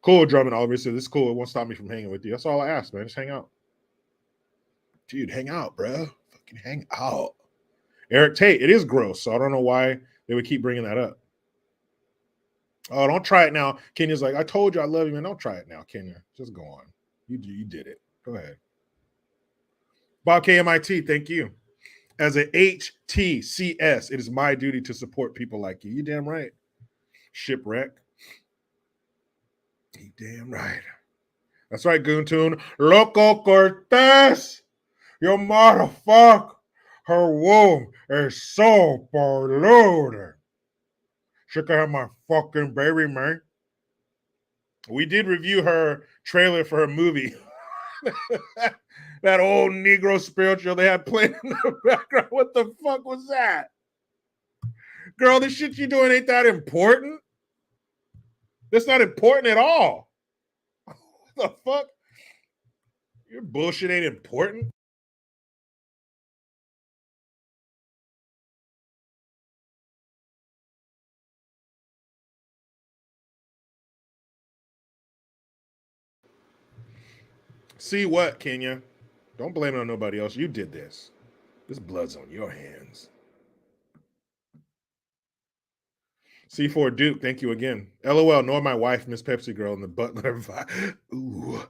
Cool, Drummond Oliver said, this is cool. It won't stop me from hanging with you. That's all I ask, man. Just hang out. Dude, hang out, bro. Fucking hang out. Eric Tate, it is gross, so I don't know why they would keep bringing that up. Oh, don't try it now. Kenya's like, I told you I love you, man. Don't try it now, Kenya. Just go on. You did it. Go ahead. Bob KMIT, thank you. As a HTCS, it is my duty to support people like you. You damn right. Shipwreck. You damn right. That's right, Goontune. Loco Cortez, you motherfucker. Her womb is so polluted. She can have my fucking baby, man. We did review her trailer for her movie. That old Negro spiritual they had playing in the background. What the fuck was that? Girl, this shit you doing ain't that important. That's not important at all. What the fuck? Your bullshit ain't important. See what, Kenya? Don't blame it on nobody else. You did this. This blood's on your hands. C4 Duke, thank you again. LOL, nor my wife, Miss Pepsi Girl, and the butler. Ooh,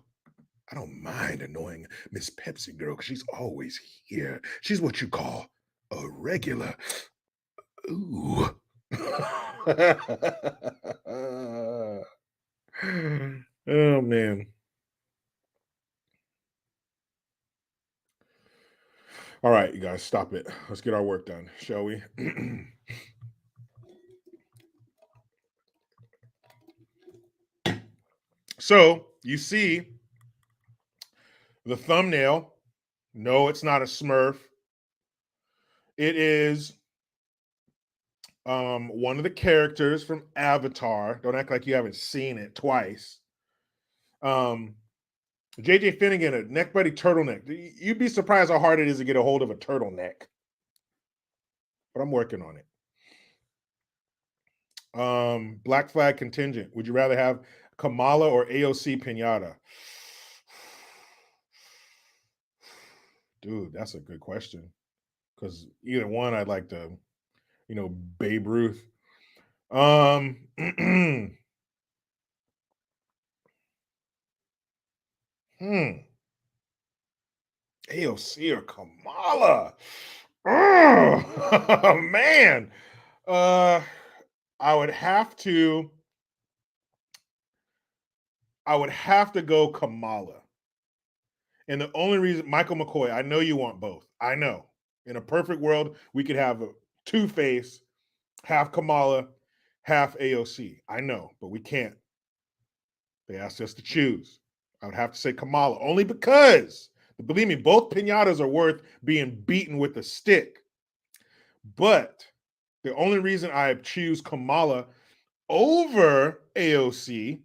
I don't mind annoying Miss Pepsi Girl because she's always here. She's what you call a regular. Ooh. Oh, man. All right, you guys, stop it. Let's get our work done, shall we? So you see the thumbnail. No, it's not a Smurf. It is one of the characters from Avatar. Don't act like you haven't seen it twice. JJ Finnegan, a neck buddy turtleneck. You'd be surprised how hard it is to get a hold of a turtleneck. But I'm working on it. Black Flag Contingent. Would you rather have Kamala or AOC Pinata? Dude, that's a good question. Because either one, I'd like to, Babe Ruth. AOC or Kamala? Oh, man. I would have to go Kamala. And the only reason, Michael McCoy, I know you want both. I know. In a perfect world, we could have Two-Face, half Kamala, half AOC. I know, but we can't. They asked us to choose. I would have to say Kamala, only because, believe me, both pinatas are worth being beaten with a stick. But the only reason I choose Kamala over AOC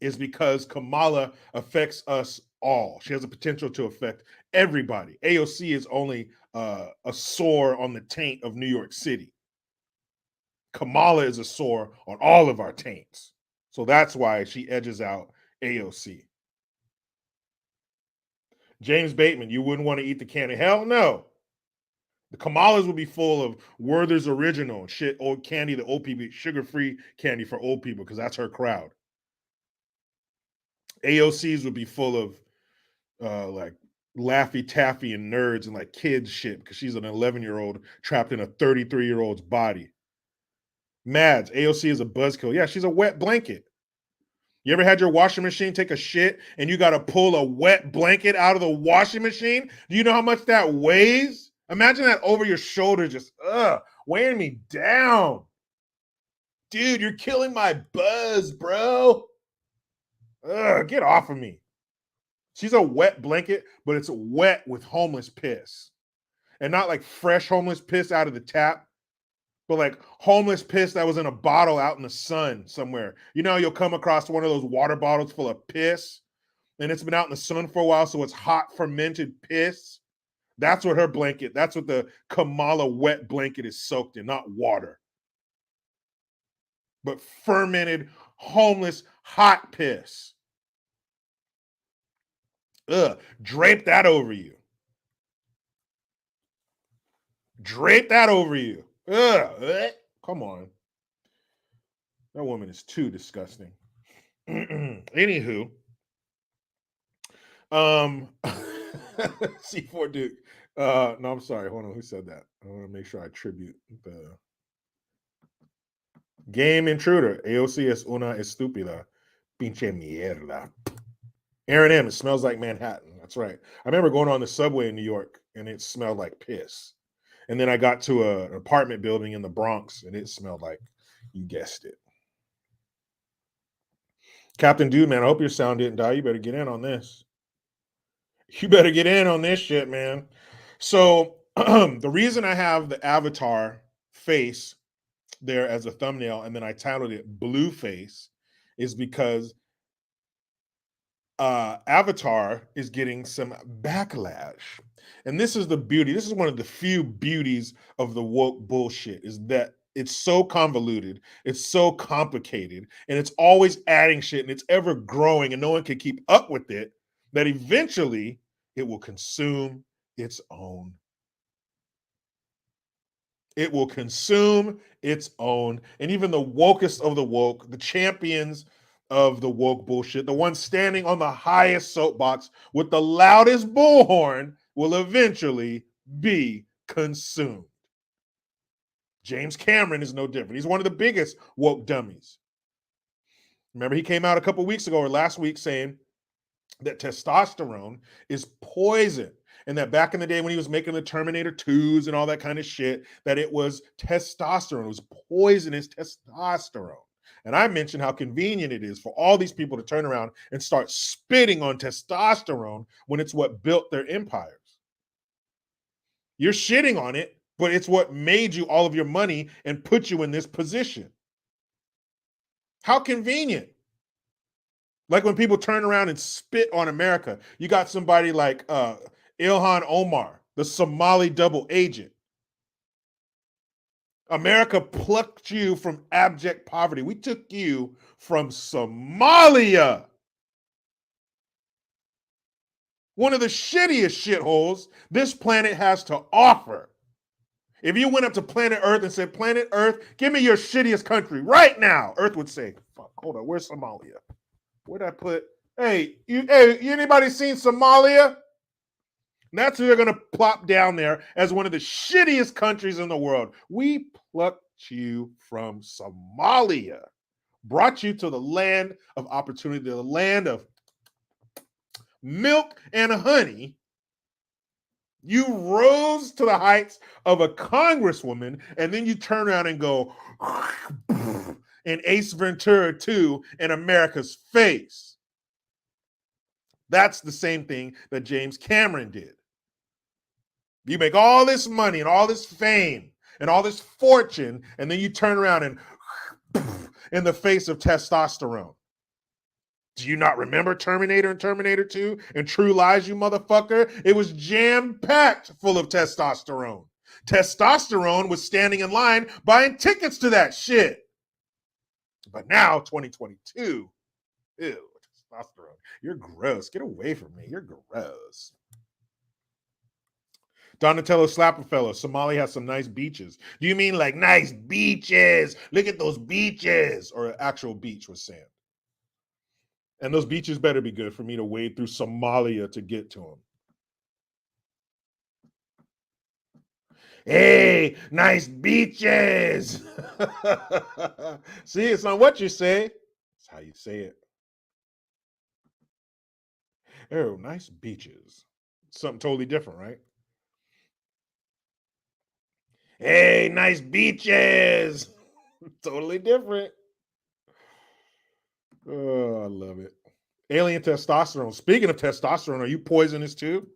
is because Kamala affects us all. She has the potential to affect everybody. AOC is only a sore on the taint of New York City. Kamala is a sore on all of our taints. So that's why she edges out AOC. James Bateman, you wouldn't want to eat the candy. Hell no. The Kamalas would be full of Werther's Original shit, old candy, the old people, sugar-free candy for old people, because that's her crowd. AOC's would be full of like Laffy Taffy and nerds and like kids shit, because she's an 11-year-old trapped in a 33-year-old's body. Mads, AOC is a buzzkill. Yeah, she's a wet blanket. You ever had your washing machine take a shit and you got to pull a wet blanket out of the washing machine? Do you know how much that weighs? Imagine that over your shoulder, just weighing me down. Dude, you're killing my buzz, bro. Get off of me. She's a wet blanket, but it's wet with homeless piss. And not like fresh homeless piss out of the tap, but like homeless piss that was in a bottle out in the sun somewhere. You know, you'll come across one of those water bottles full of piss, and it's been out in the sun for a while, so it's hot fermented piss. That's what her blanket, that's what the Kamala wet blanket is soaked in, not water. But fermented, homeless, hot piss. Drape that over you. Drape that over you. Come on. That woman is too disgusting. Anywho, C4 Duke. No, I'm sorry. Hold on. Who said that? I want to make sure I tribute the game intruder. AOC es una estúpida. Pinche mierda. Aaron M. It smells like Manhattan. That's right. I remember going on the subway in New York and it smelled like piss. And then I got to an apartment building in the Bronx and it smelled like, you guessed it. Captain Dude, man, I hope your sound didn't die. You better get in on this. You better get in on this shit, man. So the reason I have the avatar face there as a thumbnail and then I titled it Blueface is because Avatar is getting some backlash. And this is the beauty. This is one of the few beauties of the woke bullshit is that it's so convoluted, it's so complicated, and it's always adding shit and it's ever growing and no one can keep up with it, that eventually it will consume its own. It will consume its own. And even the wokest of the woke, the champions of the woke bullshit, the one standing on the highest soapbox with the loudest bullhorn, will eventually be consumed. James Cameron is no different. He's one of the biggest woke dummies. Remember, he came out a couple weeks ago or last week saying that testosterone is poison. And that back in the day when he was making the Terminator 2s and all that kind of shit, that it was testosterone. It was poisonous testosterone. And I mentioned how convenient it is for all these people to turn around and start spitting on testosterone when it's what built their empires. You're shitting on it, but it's what made you all of your money and put you in this position. How convenient. Like when people turn around and spit on America, you got somebody like Ilhan Omar, the Somali double agent. America plucked you from abject poverty. We took you from Somalia. One of the shittiest shitholes this planet has to offer. If you went up to planet Earth and said, Planet Earth, give me your shittiest country right now, Earth would say, fuck, hold on, where's Somalia? Where'd I put? Hey, anybody seen Somalia? And that's who they're going to plop down there as one of the shittiest countries in the world. We plucked you from Somalia, brought you to the land of opportunity, the land of milk and honey. You rose to the heights of a congresswoman, and then you turn around and go in Ace Ventura 2 in America's face. That's the same thing that James Cameron did. You make all this money and all this fame and all this fortune, and then you turn around and in the face of testosterone. Do you not remember Terminator and Terminator 2 and True Lies, you motherfucker? It was jam-packed full of testosterone. Testosterone was standing in line buying tickets to that shit. But now, 2022, ew, testosterone. You're gross. Get away from me. You're gross. Donatello Slapperfellow, Somalia has some nice beaches. Do you mean like nice beaches? Look at those beaches. Or an actual beach with sand. And those beaches better be good for me to wade through Somalia to get to them. Hey, nice beaches. See, it's not what you say. It's how you say it. Oh, nice beaches. Something totally different, right? Hey, nice beaches. Totally different. Oh, I love it. Alien testosterone. Speaking of testosterone, are you poisonous too?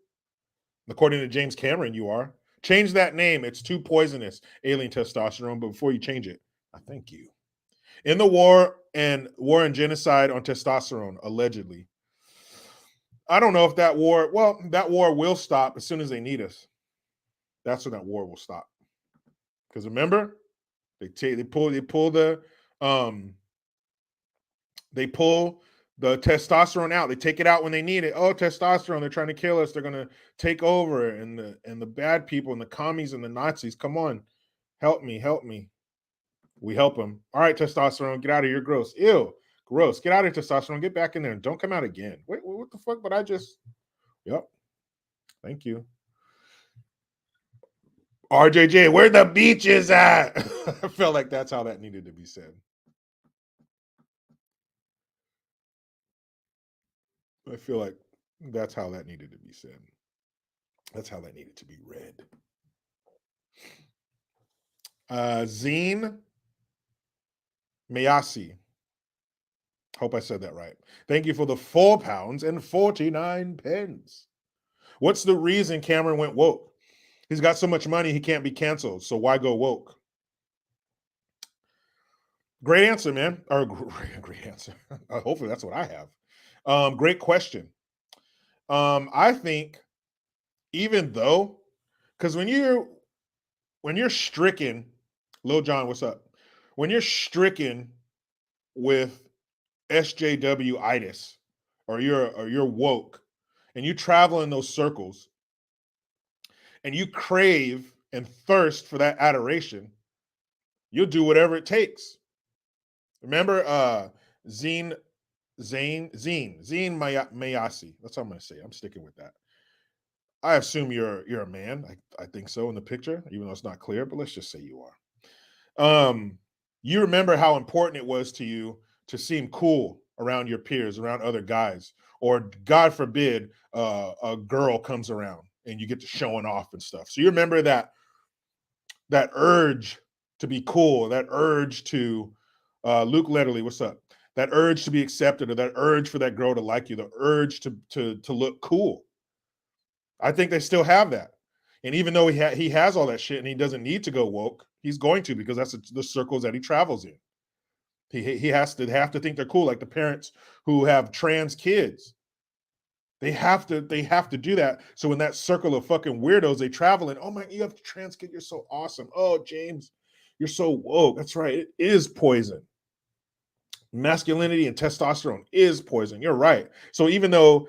According to James Cameron, you are. Change that name. It's too poisonous. Alien testosterone. But before you change it, I thank you. In the war and genocide on testosterone, allegedly. I don't know if that war will stop as soon as they need us. That's when that war will stop. Because remember, they pull the testosterone out. They take it out when they need it. Oh, testosterone, they're trying to kill us. They're going to take over. And the bad people and the commies and the Nazis, come on. Help me. We help them. All right, testosterone, get out of here. You're gross. Ew, gross. Get out of here, testosterone. Get back in there and don't come out again. Wait, what the fuck? But yep. Thank you. RJJ, where the beaches at? I felt like that's how that needed to be said. I feel like that's how that needed to be said. That's how that needed to be read. Zine Mayasi. Hope I said that right. Thank you for the £4.49. What's the reason Cameron went woke? He's got so much money, he can't be canceled. So why go woke? Great answer, man. Or great answer. Hopefully that's what I have. Great question. I think even though, because when you're stricken, Lil John, what's up? When you're stricken with SJW-itis, or you're woke, and you travel in those circles, and you crave and thirst for that adoration, you'll do whatever it takes. Remember, Zine Mayasi. That's how I'm going to say it. I'm sticking with that. I assume you're a man. I think so in the picture, even though it's not clear, but let's just say you are. You remember how important it was to you to seem cool around your peers, around other guys, or God forbid, a girl comes around and you get to showing off and stuff. So you remember that urge to be cool, that urge to Luke Letterly, what's up? That urge to be accepted, or that urge for that girl to like you, the urge to look cool. I think they still have that. And even though he has all that shit and he doesn't need to go woke, he's going to, because that's the circles that he travels in. He has to think they're cool, like the parents who have trans kids. They have to do that. So in that circle of fucking weirdos they travel in, oh my, you have a trans kid, you're so awesome. Oh, James, you're so woke. That's right. It is poison. Masculinity and testosterone is poison. You're right. So even though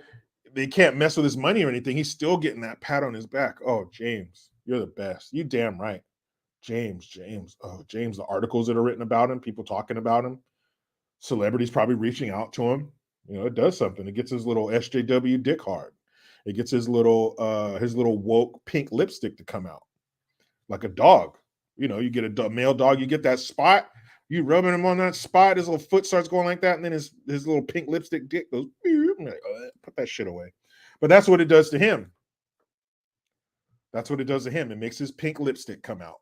they can't mess with his money or anything, he's still getting that pat on his back. Oh, James, you're the best. You damn right. James. Oh, James, the articles that are written about him, people talking about him, celebrities probably reaching out to him. You know, it does something. It gets his little SJW dick hard. It gets his little woke pink lipstick to come out. Like a dog. You know, you get a male dog, you get that spot, you rubbing him on that spot, his little foot starts going like that, and then his little pink lipstick dick goes, like, put that shit away. But that's what it does to him. That's what it does to him. It makes his pink lipstick come out.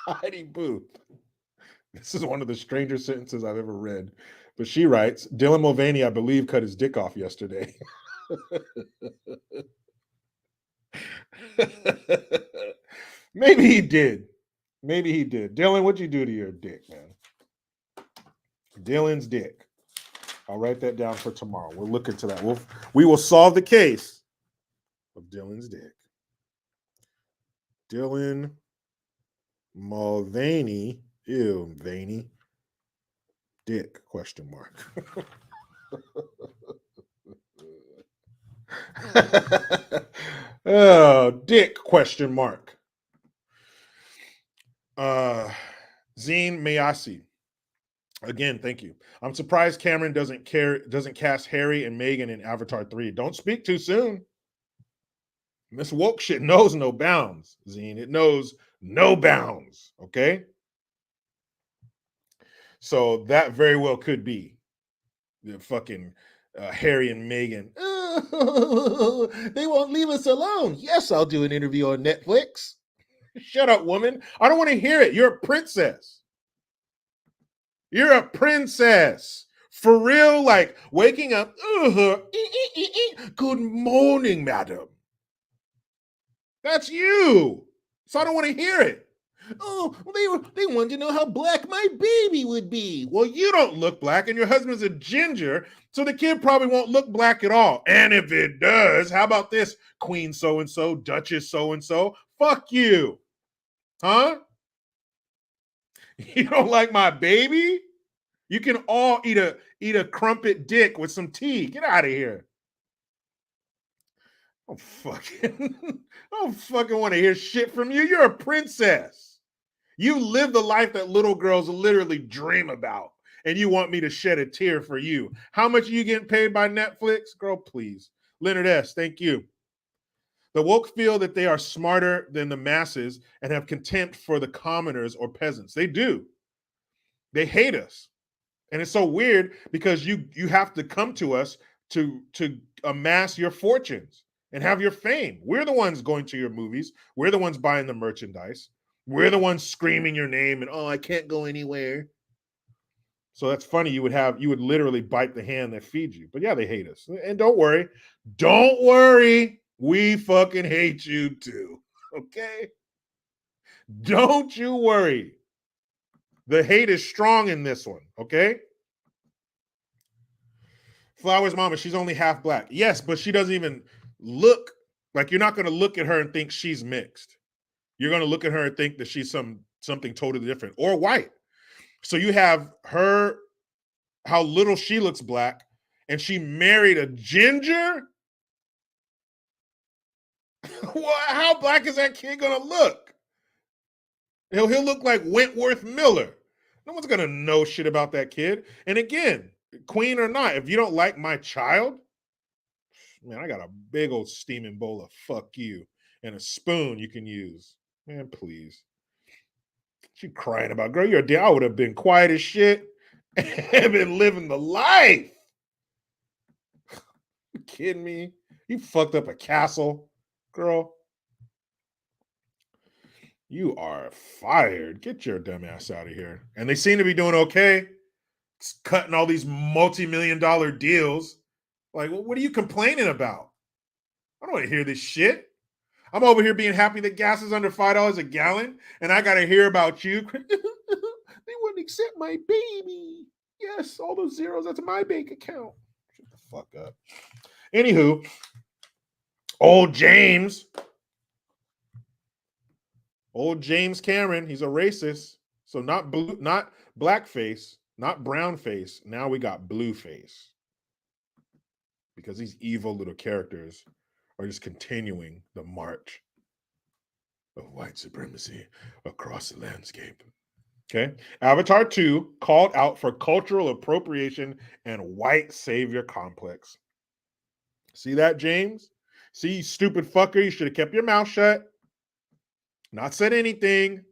Heidi Booth. This is one of the strangest sentences I've ever read. But she writes, Dylan Mulvaney, I believe, cut his dick off yesterday. Maybe he did. Maybe he did. Dylan, what'd you do to your dick, man? Dylan's dick. I'll write that down for tomorrow. We'll look into that. We will solve the case of Dylan's dick. Dylan Mulvaney, ew, Vaney, dick, question mark. Oh, dick, question mark. Zine Mayasi. Again, thank you. I'm surprised Cameron doesn't cast Harry and Meghan in Avatar 3. Don't speak too soon. This woke shit knows no bounds, Zine. It knows no bounds, okay? So that very well could be the fucking Harry and Meghan. Oh, they won't leave us alone. Yes, I'll do an interview on Netflix. Shut up, woman. I don't want to hear it. You're a princess. You're a princess. For real, like waking up. Good morning, madam. That's you. So I don't want to hear it. Oh, they wanted to know how black my baby would be. Well, you don't look black, and your husband's a ginger, so the kid probably won't look black at all. And if it does, how about this, Queen so-and-so, Duchess so-and-so? Fuck you. Huh? You don't like my baby? You can all eat a crumpet dick with some tea. Get out of here. I don't fucking want to hear shit from you. You're a princess. You live the life that little girls literally dream about, and you want me to shed a tear for you. How much are you getting paid by Netflix? Girl, please. Leonard S., thank you. The woke feel that they are smarter than the masses and have contempt for the commoners or peasants. They do. They hate us. And it's so weird because you have to come to us to amass your fortunes and have your fame. We're the ones going to your movies. We're the ones buying the merchandise. We're the ones screaming your name and, oh, I can't go anywhere. So that's funny. You would literally bite the hand that feeds you. But yeah, they hate us. And don't worry. Don't worry. We fucking hate you too. Okay? Don't you worry. The hate is strong in this one. Okay? Flowers Mama, she's only half black. Yes, but she doesn't even look like, you're not going to look at her and think she's mixed. You're going to look at her and think that she's something totally different or white. So you have her, how little she looks black, and she married a ginger? How black is that kid going to look? He'll look like Wentworth Miller. No one's going to know shit about that kid. And again, queen or not, if you don't like my child, man, I got a big old steaming bowl of fuck you and a spoon you can use. Man, please. She crying about, girl, you're a damn. I would have been quiet as shit and been living the life. You kidding me? You fucked up a castle, girl. You are fired. Get your dumb ass out of here. And they seem to be doing okay. It's cutting all these multi-million-dollar deals. Like, what are you complaining about? I don't want to hear this shit. I'm over here being happy that gas is under $5 a gallon, and I got to hear about you. They wouldn't accept my baby. Yes, all those zeros, that's my bank account. Shut the fuck up. Anywho, old James Cameron, he's a racist. So not blackface, not brown face. Now we got Blueface. Because these evil little characters are just continuing the march of white supremacy across the landscape. Okay. Avatar 2 called out for cultural appropriation and white savior complex. See that, James? See, you stupid fucker, you should have kept your mouth shut. Not said anything.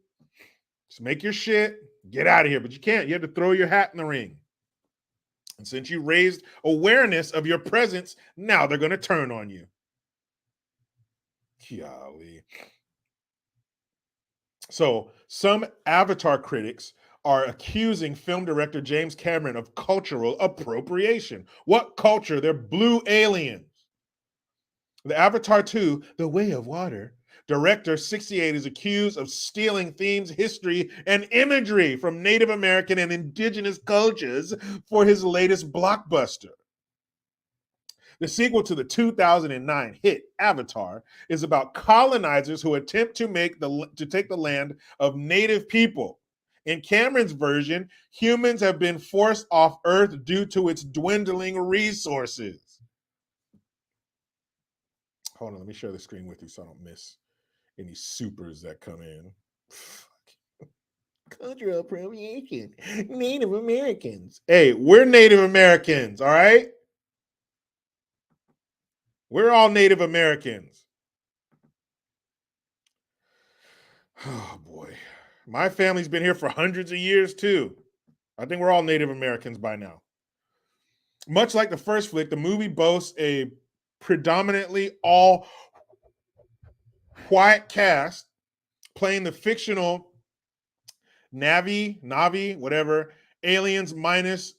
Just make your shit. Get out of here. But you can't. You have to throw your hat in the ring. And since you raised awareness of your presence, now they're going to turn on you. Golly. So some Avatar critics are accusing film director James Cameron of cultural appropriation. What culture? They're blue aliens. The Avatar 2, The Way of Water, director 68 is accused of stealing themes, history, and imagery from Native American and indigenous cultures for his latest blockbuster. The sequel to the 2009 hit Avatar is about colonizers who attempt to take the land of native people. In Cameron's version, humans have been forced off Earth due to its dwindling resources. Hold on, let me share the screen with you so I don't miss any supers that come in. Cultural appropriation. Native Americans. Hey, we're Native Americans, all right? We're all Native Americans. Oh, boy. My family's been here for hundreds of years, too. I think we're all Native Americans by now. Much like the first flick, the movie boasts a predominantly all white cast playing the fictional Navi, whatever, aliens minus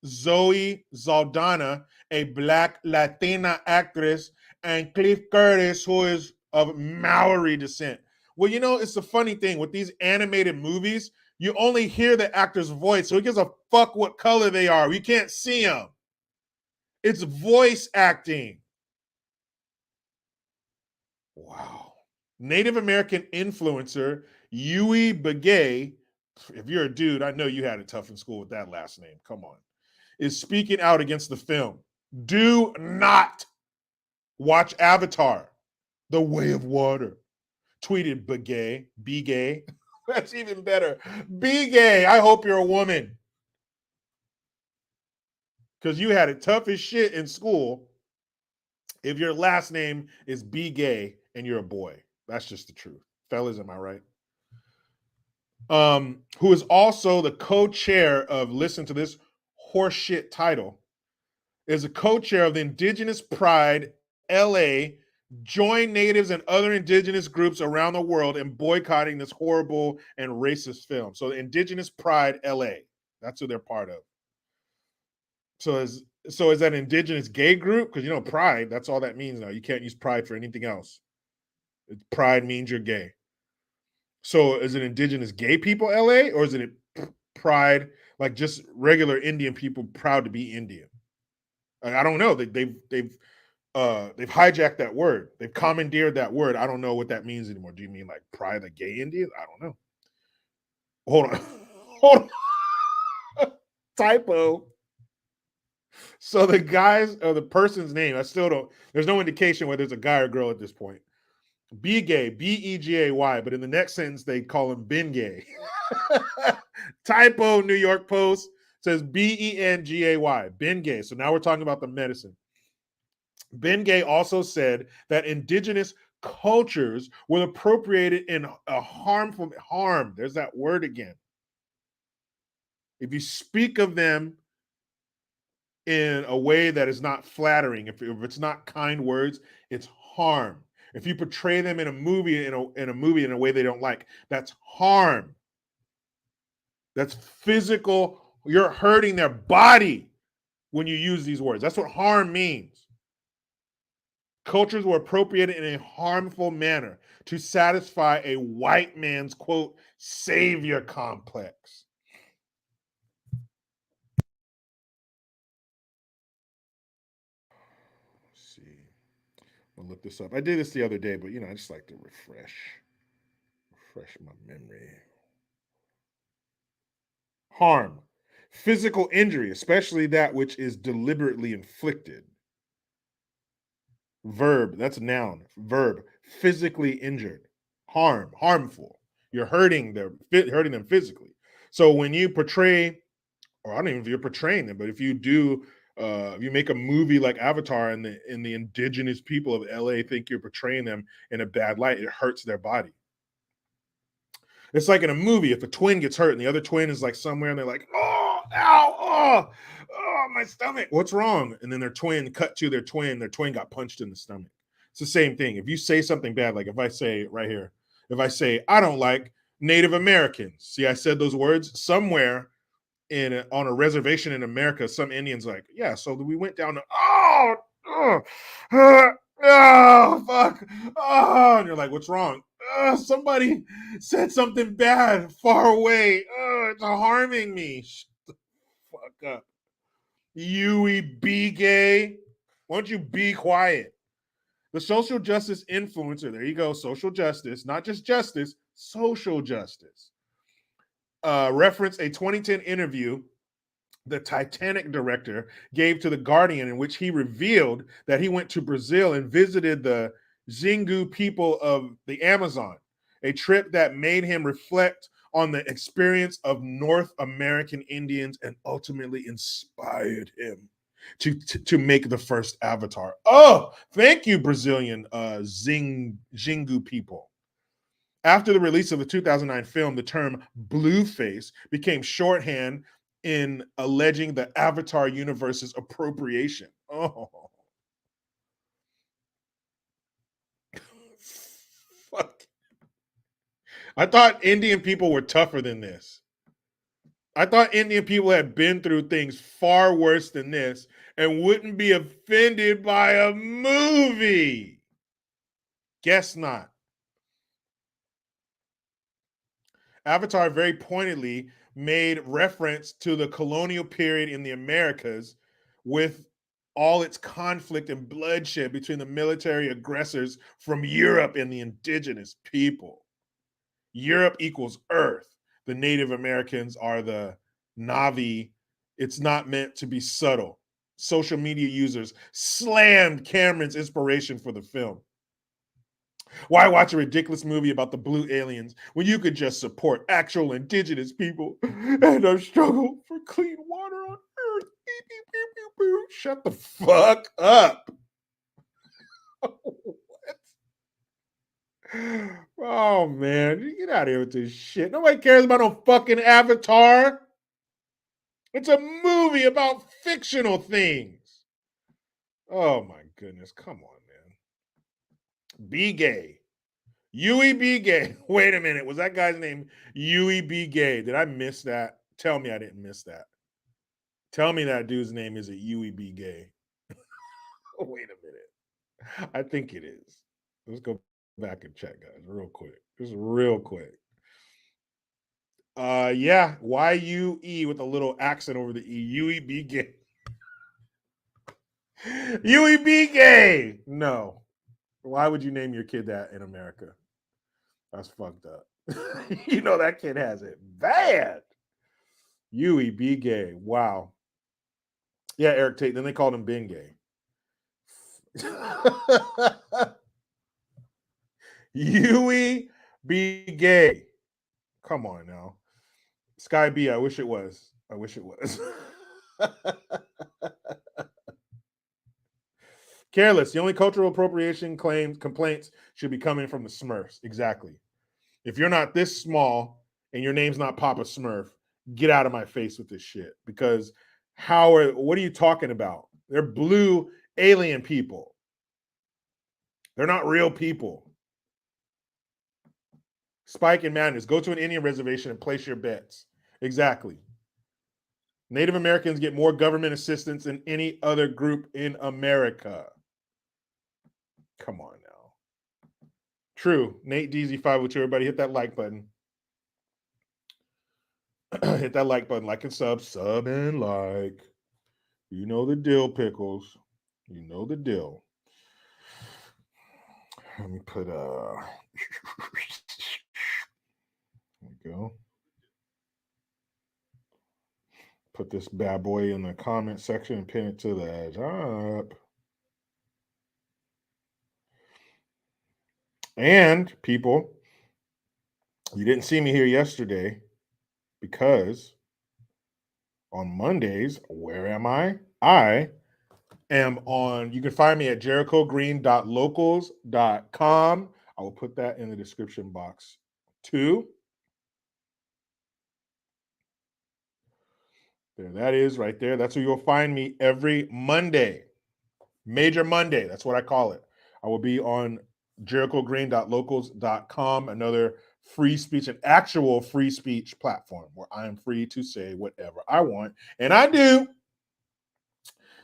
Zoe Saldana, a black Latina actress, and Cliff Curtis, who is of Maori descent. Well, you know, it's a funny thing with these animated movies, you only hear the actor's voice, so it gives a fuck what color they are. You can't see them. It's voice acting. Wow. Native American influencer Yui Begay, if you're a dude, I know you had it tough in school with that last name. Come on. Is speaking out against the film. Do not watch Avatar, The Way of Water. Tweeted Begay. Be gay. That's even better. Be gay. I hope you're a woman. Because you had it tough as shit in school if your last name is Be Gay and you're a boy. That's just the truth. Fellas, am I right? Who is also the co-chair of, listen to this horseshit title, is a co-chair of the Indigenous Pride LA, join natives and other indigenous groups around the world in boycotting this horrible and racist film. So the Indigenous Pride LA, that's who they're part of. So is that indigenous gay group? Because you know, pride, that's all that means now. You can't use pride for anything else. Pride means you're gay. So is it indigenous gay people LA, or is it pride like just regular Indian people proud to be Indian? I don't know. They've hijacked that word. They've commandeered that word. I don't know what that means anymore. Do you mean like pride of gay Indians? I don't know. Hold on. Hold on. Typo. So the guys or the person's name, I still don't, there's no indication whether it's a guy or girl at this point. Be gay, Begay, but in the next sentence, they call him Ben Gay. Typo, New York Post says Bengay, Ben Gay. So now we're talking about the medicine. Ben Gay also said that indigenous cultures were appropriated in a harm. There's that word again. If you speak of them in a way that is not flattering, if it's not kind words, it's harm. If you portray them in a movie in a way they don't like, that's harm. That's physical. You're hurting their body when you use these words. That's what harm means. Cultures were appropriated in a harmful manner to satisfy a white man's, quote, savior complex. Let's see. I'll look this up. I did this the other day, but I just like to refresh my memory. Harm. Physical injury, especially that which is deliberately inflicted. Verb, that's a noun. Verb, physically injured. Harm, harmful. You're hurting them physically. So when you portray, or I don't even know if you're portraying them, but if you do, if you make a movie like Avatar and the indigenous people of LA think you're portraying them in a bad light, it hurts their body. It's like in a movie, if a twin gets hurt and the other twin is like somewhere and they're like, oh, ow, oh, my stomach. What's wrong? And then their twin got punched in the stomach. It's the same thing. If you say something bad, like if I say right here, if I say, I don't like Native Americans. See, I said those words somewhere on a reservation in America. Some Indians like, yeah, so we went down to, oh, fuck. Oh, and you're like, what's wrong? Somebody said something bad far away. It's harming me. Shut the fuck up. Yui, be gay. Why don't you be quiet? The social justice influencer, there you go, social justice, not just justice, social justice. Reference a 2010 interview the Titanic director gave to The Guardian, in which he revealed that he went to Brazil and visited the Xingu people of the Amazon, a trip that made him reflect on the experience of North American Indians and ultimately inspired him to make the first Avatar. Oh, thank you, Brazilian Xingu people. After the release of the 2009 film, the term Blueface became shorthand in alleging the Avatar universe's appropriation. Oh, fuck. I thought Indian people were tougher than this. I thought Indian people had been through things far worse than this and wouldn't be offended by a movie. Guess not. Avatar very pointedly made reference to the colonial period in the Americas with all its conflict and bloodshed between the military aggressors from Europe and the indigenous people. Europe equals Earth. The Native Americans are the Navi. It's not meant to be subtle. Social media users slammed Cameron's inspiration for the film. Why watch a ridiculous movie about the blue aliens when you could just support actual indigenous people and our struggle for clean water on Earth? Beep, beep, beep, beep, beep. Shut the fuck up. What? Oh, man. You get out of here with this shit. Nobody cares about no fucking Avatar. It's a movie about fictional things. Oh, my goodness. Come on, man. Be gay. Yui B. Gay. Wait a minute. Was that guy's name Yui B. Gay? Did I miss that? Tell me I didn't miss that. Tell me that dude's name isn't Yui B. Gay. Wait a minute. I think it is. Let's go back and check, guys, real quick. Just real quick. Yeah, Y-U-E with a little accent over the E. Yui B. Gay. Yui B. Gay. No. Why would you name your kid that in America? That's fucked up. You know that kid has it bad. Yui B. Gay. Wow. Yeah, Eric Tate. Then they called him Ben Gay. Yui B. Gay. Come on now. Sky B. I wish it was. I wish it was. Careless. The only cultural appropriation complaints should be coming from the Smurfs. Exactly. If you're not this small and your name's not Papa Smurf, get out of my face with this shit. Because what are you talking about? They're blue alien people. They're not real people. Spike and Madness. Go to an Indian reservation and place your bets. Exactly. Native Americans get more government assistance than any other group in America. Come on now. True. Nate DZ502. Everybody hit that like button. Hit that like button. Like and sub. Sub and like. You know the deal, Pickles. You know the deal. Let me put there we go. Put this bad boy in the comment section and pin it to the top. And people, you didn't see me here yesterday because on Mondays, where am I? I am on, you can find me at jerichogreen.locals.com. I will put that in the description box too. There, that is right there. That's where you'll find me every Monday. Major Monday. That's what I call it. I will be on jerichogreen.locals.com, another free speech, an actual free speech platform where I am free to say whatever I want. And I do.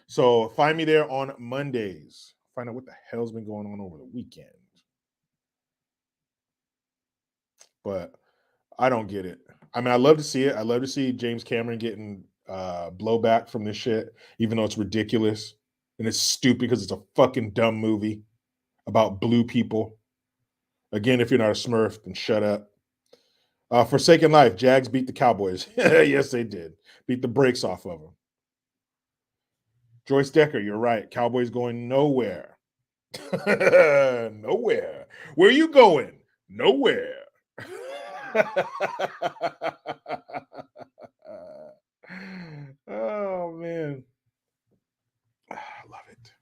So find me there on Mondays. Find out what the hell's been going on over the weekend. But I don't get it. I mean, I love to see it. I love to see James Cameron getting blowback from this shit, even though it's ridiculous and it's stupid because it's a fucking dumb movie about blue people. Again, if you're not a Smurf, then shut up. Forsaken Life, Jags beat the Cowboys. Yes, they did. Beat the brakes off of them. Joyce Decker, you're right. Cowboys going nowhere. Nowhere. Where are you going? Nowhere. Oh, man. I love it.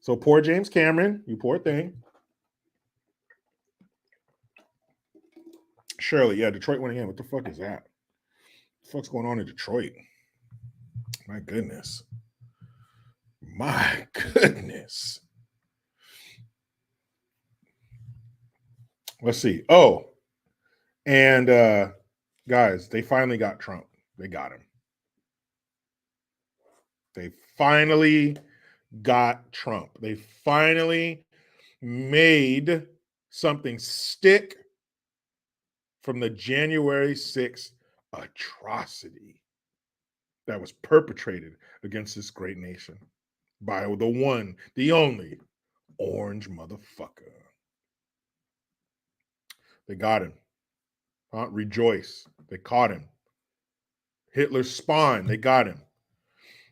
So poor James Cameron, you poor thing. Shirley, yeah, Detroit went again. What the fuck is that? What the fuck's going on in Detroit? My goodness. My goodness. Let's see. Oh, and guys, they finally got Trump. They got him. They finally got Trump. They finally made something stick from the January 6th atrocity that was perpetrated against this great nation by the one, the only orange motherfucker. They got him. Rejoice. They caught him. Hitler's spawn. They got him.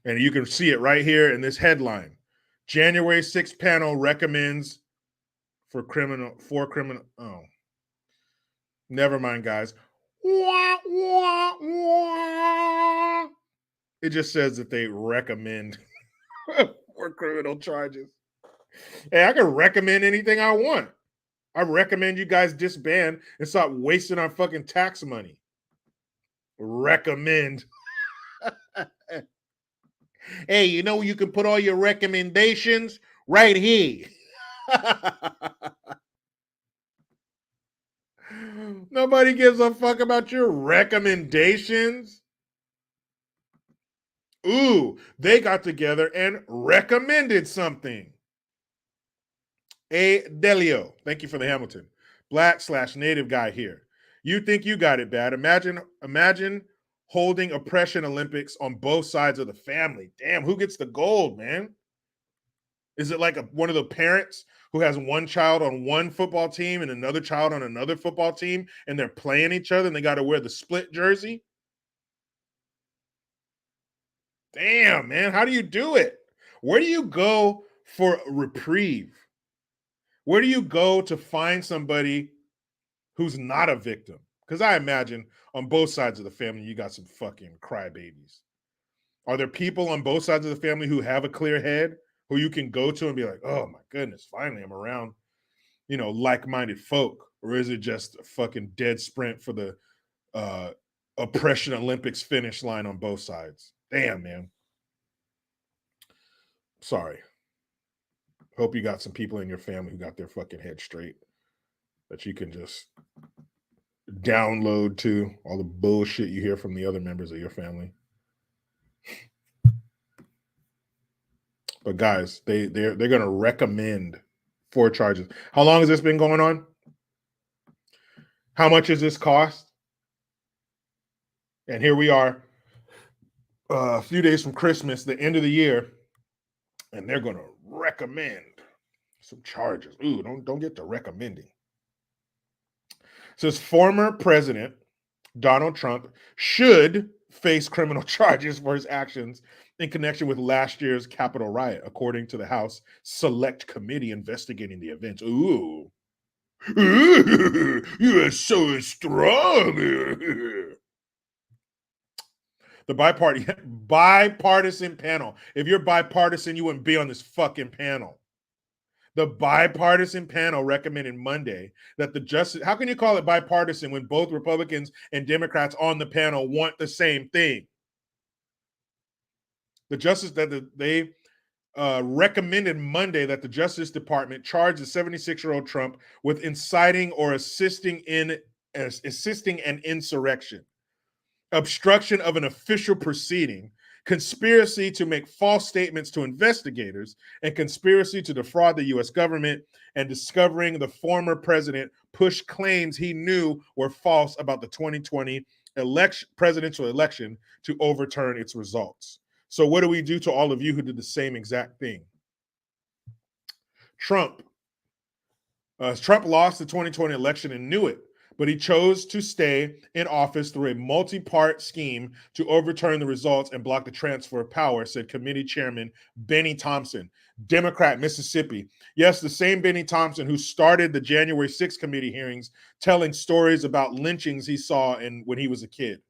And you can see it right here in this headline. January 6th panel recommends for criminal. Oh, never mind, guys. Wah, wah, wah. It just says that they recommend for criminal charges. Hey, I can recommend anything I want. I recommend you guys disband and stop wasting our fucking tax money. Recommend. Hey, you know you can put all your recommendations right here. Nobody gives a fuck about your recommendations. Ooh, they got together and recommended something. A Delio, thank you for the Hamilton. Black/native guy here. You think you got it bad. Imagine holding oppression Olympics on both sides of the family. Damn, who gets the gold, man? Is it like one of the parents who has one child on one football team and another child on another football team, and they're playing each other and they got to wear the split jersey? Damn, man, how do you do it? Where do you go for a reprieve? Where do you go to find somebody who's not a victim? Because I imagine on both sides of the family, you got some fucking crybabies. Are there people on both sides of the family who have a clear head, who you can go to and be like, oh my goodness, finally I'm around, like-minded folk? Or is it just a fucking dead sprint for the oppression Olympics finish line on both sides? Damn, man. Sorry. Hope you got some people in your family who got their fucking head straight that you can just download to all the bullshit you hear from the other members of your family. But guys, they're going to recommend 4 charges. How long has this been going on? How much does this cost? And here we are, a few days from Christmas, the end of the year, and they're going to recommend some charges. Ooh, don't get to recommending. It says former President Donald Trump should face criminal charges for his actions in connection with last year's Capitol riot, according to the House Select Committee investigating the events. Ooh. You are so strong. The bipartisan panel. If you're bipartisan, you wouldn't be on this fucking panel. The bipartisan panel recommended Monday that the justice. How can you call it bipartisan when both Republicans and Democrats on the panel want the same thing? They recommended Monday that the Justice Department charge the 76-year-old Trump with inciting or assisting an insurrection, obstruction of an official proceeding, conspiracy to make false statements to investigators, and conspiracy to defraud the U.S. government, and discovering the former president pushed claims he knew were false about the 2020 presidential election to overturn its results. So what do we do to all of you who did the same exact thing? Trump lost the 2020 election and knew it, but he chose to stay in office through a multi-part scheme to overturn the results and block the transfer of power, said committee chairman Benny Thompson, Democrat, Mississippi. Yes, the same Benny Thompson who started the January 6th committee hearings telling stories about lynchings he saw when he was a kid.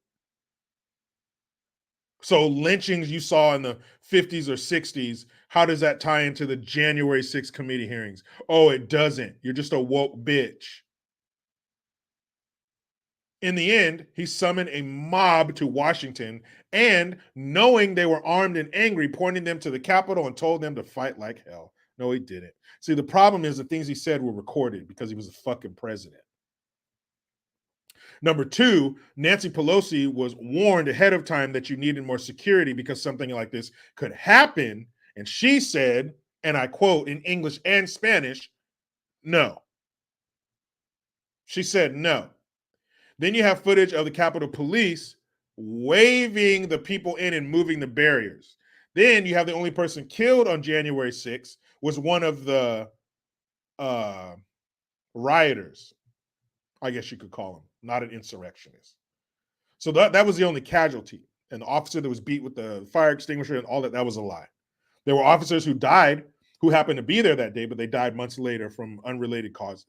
So lynchings you saw in the 50s or 60s, how does that tie into the January 6th committee hearings? Oh, it doesn't. You're just a woke bitch. In the end, he summoned a mob to Washington and, knowing they were armed and angry, pointing them to the Capitol and told them to fight like hell. No, he didn't. See, the problem is the things he said were recorded because he was a fucking president. Number two, Nancy Pelosi was warned ahead of time that you needed more security because something like this could happen. And she said, and I quote in English and Spanish, no. She said no. Then you have footage of the Capitol Police waving the people in and moving the barriers. Then you have the only person killed on January 6th was one of the rioters, I guess you could call him, not an insurrectionist. So that was the only casualty. And the officer that was beat with the fire extinguisher and all that was a lie. There were officers who died who happened to be there that day, but they died months later from unrelated causes.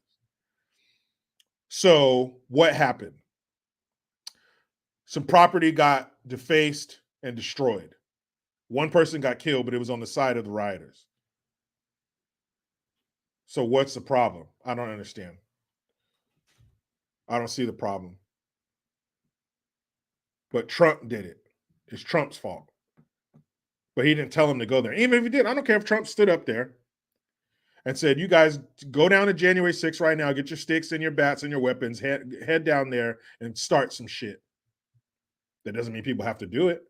So what happened? Some property got defaced and destroyed. One person got killed, but it was on the side of the rioters. So what's the problem? I don't understand. I don't see the problem. But Trump did it. It's Trump's fault. But he didn't tell him to go there. Even if he did, I don't care if Trump stood up there and said, you guys go down to January 6th right now, get your sticks and your bats and your weapons, head down there and start some shit. That doesn't mean people have to do it.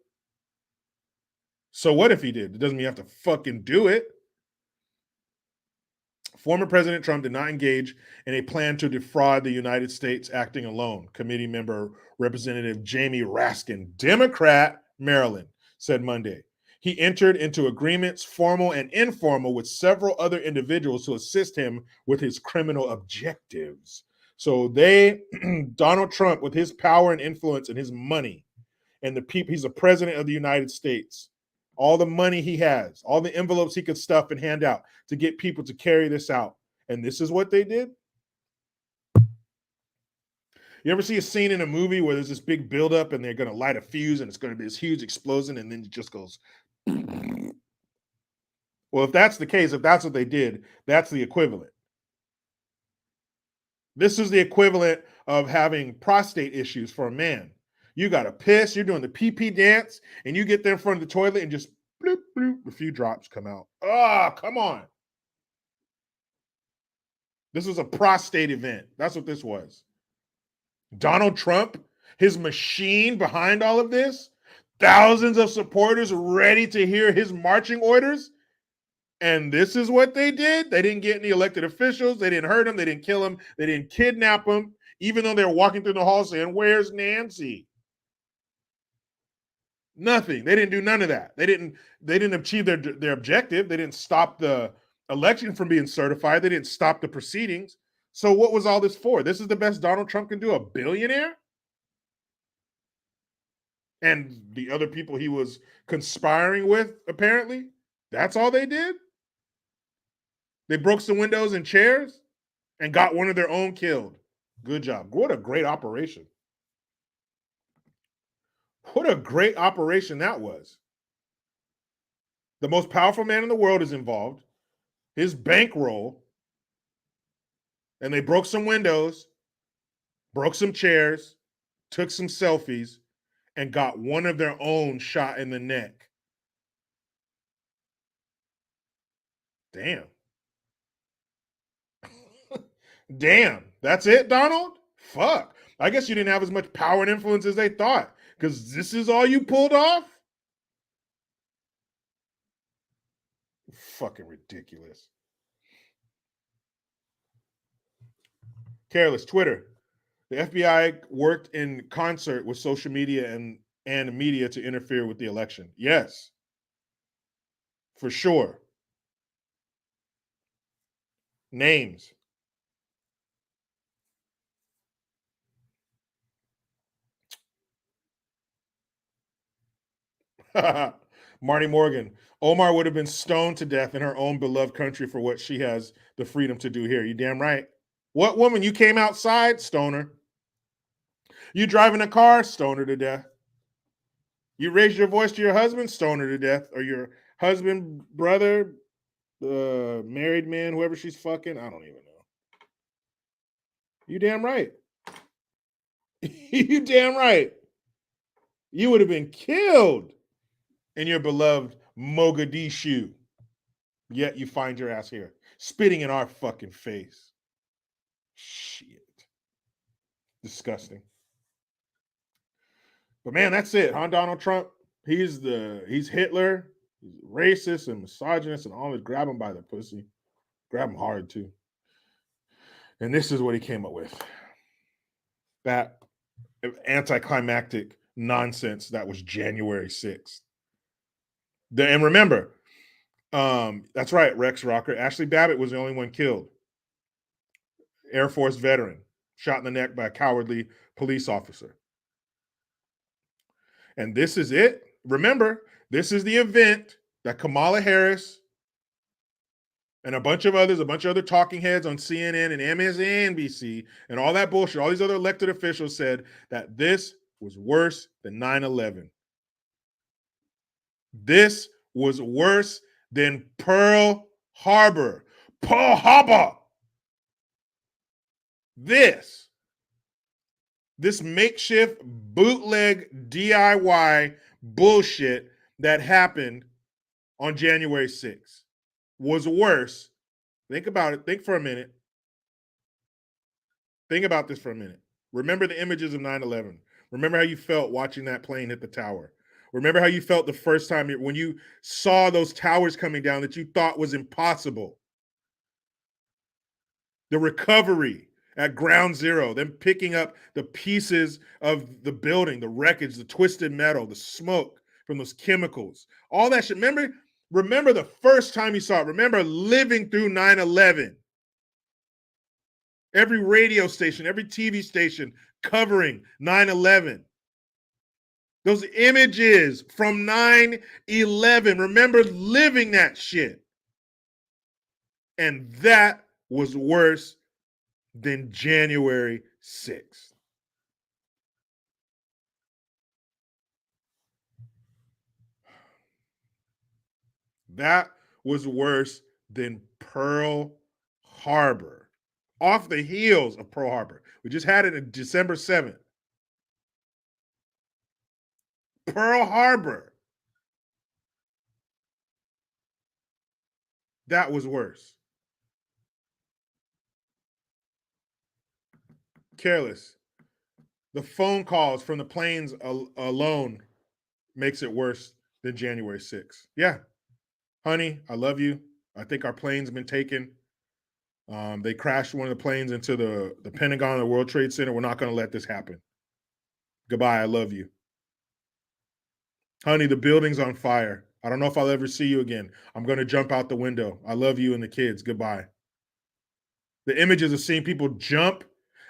So what if he did? It doesn't mean you have to fucking do it. Former President Trump did not engage in a plan to defraud the United States acting alone, committee member Representative Jamie Raskin, Democrat, Maryland, said Monday. He entered into agreements, formal and informal, with several other individuals to assist him with his criminal objectives. So Donald Trump, with his power and influence and his money, and the people, he's the president of the United States. All the money he has, all the envelopes he could stuff and hand out to get people to carry this out. And this is what they did. You ever see a scene in a movie where there's this big buildup and they're going to light a fuse and it's going to be this huge explosion and then it just goes. Well, if that's the case, if that's what they did, that's the equivalent. This is the equivalent of having prostate issues for a man. You got to piss, you're doing the pee-pee dance, and you get there in front of the toilet and just bloop, bloop, a few drops come out. Oh, come on. This was a prostate event. That's what this was. Donald Trump, his machine behind all of this, thousands of supporters ready to hear his marching orders. And this is what they did. They didn't get any elected officials. They didn't hurt him. They didn't kill him. They didn't kidnap him, even though they were walking through the hall saying, "Where's Nancy?" Nothing. They didn't do none of that. They didn't achieve their objective. They didn't stop the election from being certified. They didn't stop the proceedings. So what was all this for? This is the best Donald Trump can do, a billionaire? And the other people he was conspiring with, apparently, that's all they did? They broke some windows and chairs and got one of their own killed. Good job. What a great operation. What a great operation that was. The most powerful man in the world is involved. His bankroll. And they broke some windows, broke some chairs, took some selfies, and got one of their own shot in the neck. Damn. Damn. That's it, Donald? Fuck. I guess you didn't have as much power and influence as they thought, because this is all you pulled off? Fucking ridiculous. Careless. Twitter. The FBI worked in concert with social media and media to interfere with the election. Yes. For sure. Names. Marty Morgan. Omar would have been stoned to death in her own beloved country for what she has the freedom to do here. You damn right. What woman? You came outside? Stoner. You driving a car? Stoner to death. You raised your voice to your husband? Stoner to death. Or your husband, brother, married man, whoever she's fucking? I don't even know. You damn right. You damn right. You would have been killed in your beloved Mogadishu. Yet you find your ass here, spitting in our fucking face. Shit. Disgusting. But man, that's it, huh, Donald Trump? He's Hitler, he's racist and misogynist and always grab him by the pussy. Grab him hard too. And this is what he came up with. That anticlimactic nonsense that was January 6th. And remember, that's right, Rex Rocker. Ashley Babbitt was the only one killed. Air Force veteran, shot in the neck by a cowardly police officer. And this is it. Remember, this is the event that Kamala Harris and a bunch of other talking heads on CNN and MSNBC and all that bullshit, all these other elected officials said that this was worse than 9/11. This was worse than Pearl Harbor. Pearl Harbor. This makeshift bootleg DIY bullshit that happened on January 6th was worse. Think about it. Think for a minute. Think about this for a minute. Remember the images of 9/11. Remember how you felt watching that plane hit the tower. Remember how you felt the first time when you saw those towers coming down that you thought was impossible. The recovery at ground zero, them picking up the pieces of the building, the wreckage, the twisted metal, the smoke from those chemicals, all that shit. Remember the first time you saw it. Remember living through 9/11. Every radio station, every TV station covering 9/11. Those images from 9/11. Remember living that shit. And that was worse than January 6th. That was worse than Pearl Harbor. Off the heels of Pearl Harbor. We just had it on December 7th. Pearl Harbor. That was worse. Careless. The phone calls from the planes alone makes it worse than January 6th. Yeah. Honey, I love you. I think our plane's been taken. They crashed one of the planes into the Pentagon, the World Trade Center. We're not going to let this happen. Goodbye. I love you. Honey, the building's on fire. I don't know if I'll ever see you again. I'm going to jump out the window. I love you and the kids. Goodbye. The images of seeing people jump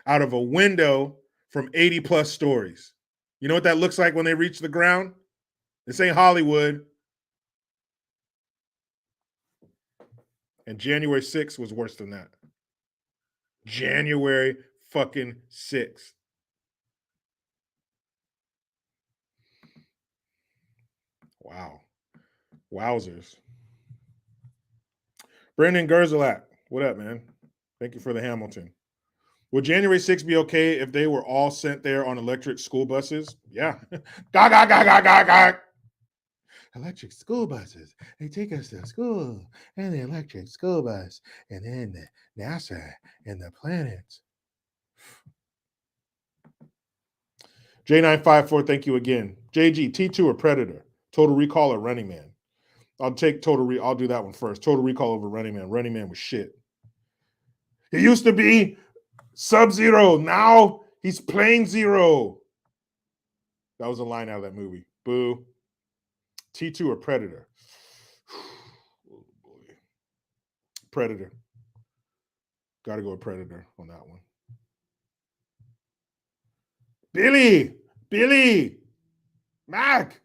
out of a window from 80 plus stories. You know what that looks like when they reach the ground? This ain't Hollywood. And January 6th was worse than that. January fucking 6th. Wow. Wowzers. Brendan Gerzalak, what up, man? Thank you for the Hamilton. Would January 6th be okay if they were all sent there on electric school buses? Yeah. Ga, ga, ga, ga, ga, ga. electric school buses. They take us to school, and the electric school bus, and then the NASA and the planets. J954, thank you again. JG, T2 or Predator? Total Recall or Running Man? I'll take I'll do that one first. Total Recall over Running Man. Running Man was shit. He used to be Sub-Zero. Now he's Plane Zero. That was a line out of that movie. Boo. T2 or Predator? Oh boy. Predator. Got to go with Predator on that one. Billy, Mac.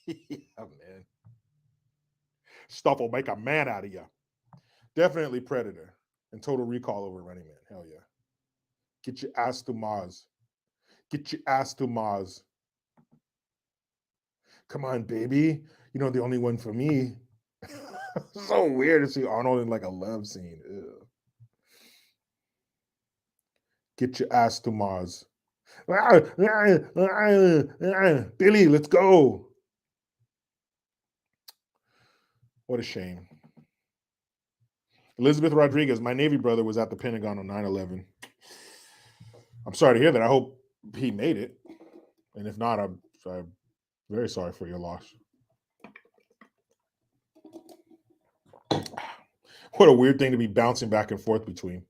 Yeah, man. Stuff will make a man out of you. Definitely Predator and Total Recall over Running Man. Hell yeah. Get your ass to Mars. Get your ass to Mars. Come on, baby. You're not the only one for me. So weird to see Arnold in like a love scene. Ew. Get your ass to Mars. Billy, let's go. What a shame. Elizabeth Rodriguez, my Navy brother was at the Pentagon on 9/11. I'm sorry to hear that. I hope he made it. And if not, I'm very sorry for your loss. What a weird thing to be bouncing back and forth between.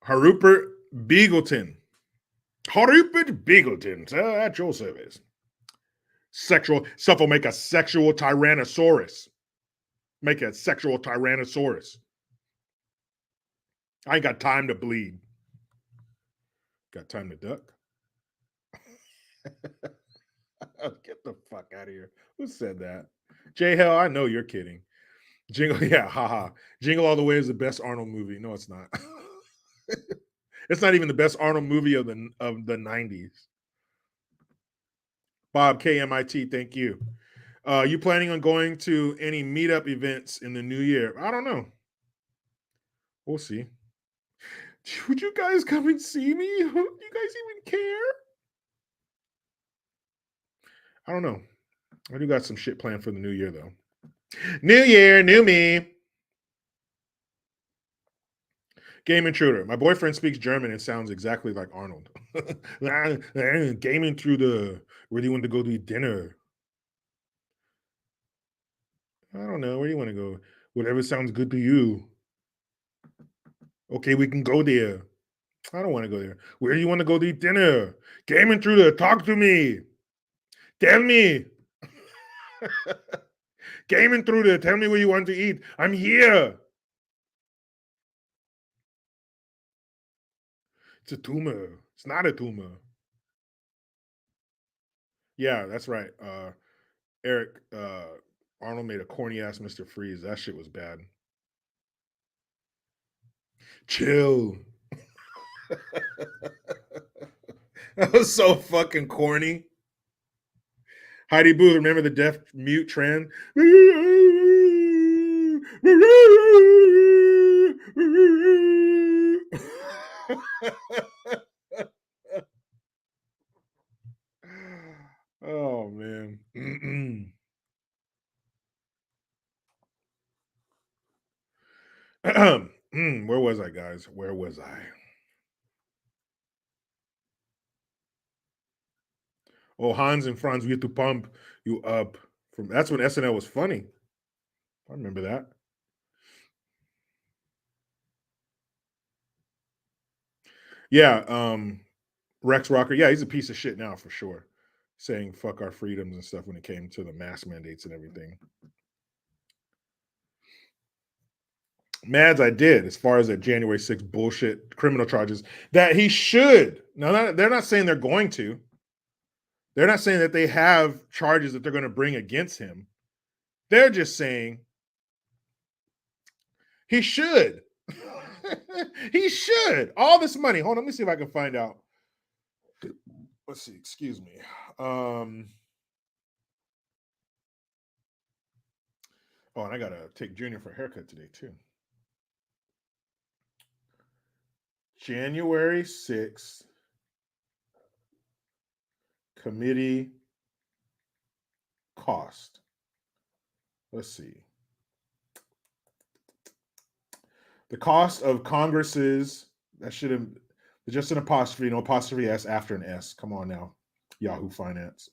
Harupert Beagleton. Harupert Beagleton, at your service. Stuff will make a sexual tyrannosaurus. Make a sexual tyrannosaurus. I ain't got time to bleed. Got time to duck? Get the fuck out of here. Who said that? J Hell, I know you're kidding. Jingle, yeah, haha. Jingle All the Way is the best Arnold movie. No, it's not. It's not even the best Arnold movie of the 90s. Bob KMIT, thank you. You planning on going to any meetup events in the new year? I don't know. We'll see. Would you guys come and see me? Do you guys even care? I don't know. I do got some shit planned for the new year, though. New year, new me. Game Intruder. My boyfriend speaks German and sounds exactly like Arnold. Game Intruder. Where do you want to go to eat dinner? I don't know. Where do you want to go? Whatever sounds good to you. Okay, we can go there. I don't want to go there. Where do you want to go to eat dinner? Game Intruder, talk to me. Tell me. Game Intruder, tell me where you want to eat. I'm here. It's a tumor. It's not a tumor. Yeah, that's right. Eric, Arnold made a corny ass Mr. Freeze. That shit was bad. Chill. That was so fucking corny. Heidi Booth, remember the deaf mute trend? Oh man. Where was I, guys? Where was I? Oh, Hans and Franz, we have to pump you up. That's when SNL was funny. I remember that. Yeah, Rex Rocker. Yeah, he's a piece of shit now for sure. Saying fuck our freedoms and stuff when it came to the mask mandates and everything. Mads, I did, as far as that January 6th bullshit criminal charges that he should. No, they're not saying they're going to. They're not saying that they have charges that they're going to bring against him. They're just saying he should. He should. All this money. Hold on, let me see if I can find out. Let's see. Excuse me. Oh, and I gotta take Junior for a haircut today too. January 6th. committee cost. Let's see. The cost of Congress's, that should have just an apostrophe, no apostrophe S after an S. Come on now, Yahoo Finance.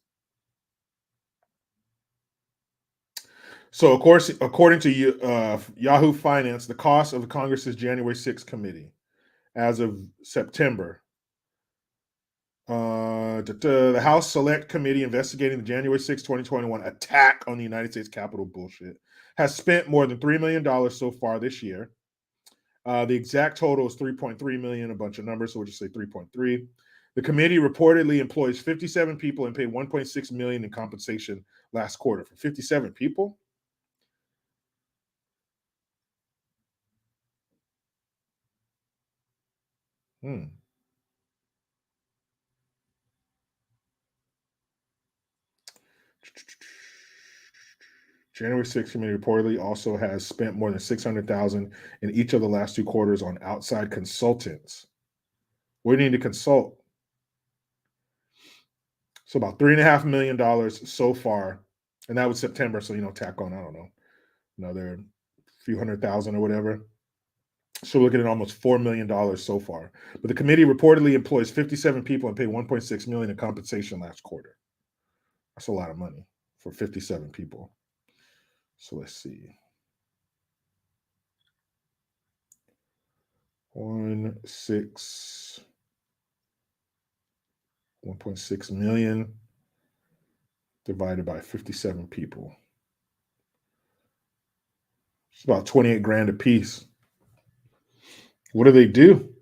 So, of course, according to Yahoo Finance, the cost of the Congress's January 6th committee as of September, the House Select Committee investigating the January 6, 2021 attack on the United States Capitol bullshit has spent more than $3 million so far this year. The exact total is 3.3 million, a bunch of numbers, so we'll just say 3.3. The committee reportedly employs 57 people and paid 1.6 million in compensation last quarter for 57 people. January 6th committee reportedly also has spent more than 600,000 in each of the last 2 quarters on outside consultants. We need to consult. So about $3.5 million so far, and that was September. So tack on, I don't know, another few $100,000 or whatever. So we're looking at almost $4 million so far. But the committee reportedly employs 57 people and paid 1.6 million in compensation last quarter. That's a lot of money for 57 people. So let's see. 1.6 million divided by 57 people. It's about 28 grand a piece. What do they do?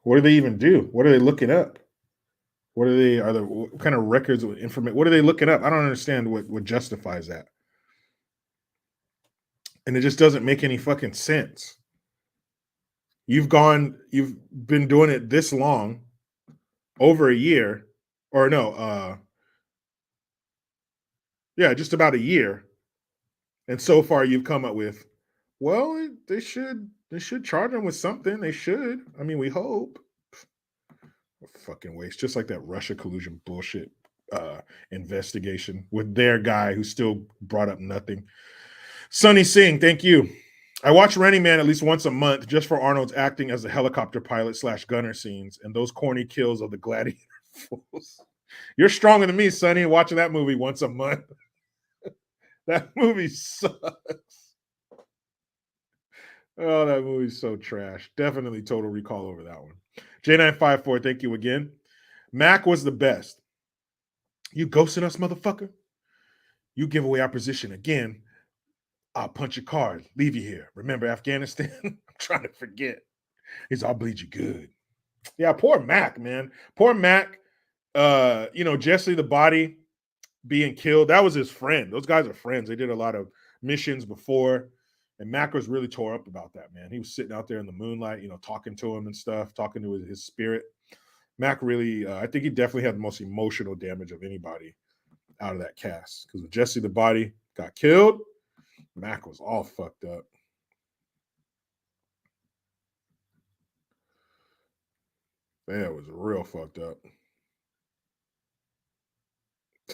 What do they even do? What are they looking up? What kind of records of information? What are they looking up? I don't understand what justifies that. And it just doesn't make any fucking sense. You've been doing it this long, over a year, or no, just about a year. And so far you've come up with, well, they should charge them with something. They should. I mean, we hope. Fucking waste. Just like that Russia collusion bullshit investigation with their guy who still brought up nothing. Sunny Singh, thank you. I watch Running Man at least once a month just for Arnold's acting as the helicopter pilot / gunner scenes and those corny kills of the gladiator fools. You're stronger than me, Sonny, watching that movie once a month. That movie sucks. Oh, that movie's so trash. Definitely Total Recall over that one. J954, thank you again. Mac was the best. You ghosting us, motherfucker? You give away our position again, I'll punch your card, leave you here. Remember Afghanistan? I'm trying to forget. I'll bleed you good. Yeah, poor Mac, man. Poor Mac. Jesse the Body being killed. That was his friend. Those guys are friends. They did a lot of missions before. And Mac was really tore up about that, man. He was sitting out there in the moonlight, talking to him and stuff, talking to his spirit. Mac really, I think he definitely had the most emotional damage of anybody out of that cast. Because when Jesse the Body got killed, Mac was all fucked up. Yeah, it was real fucked up.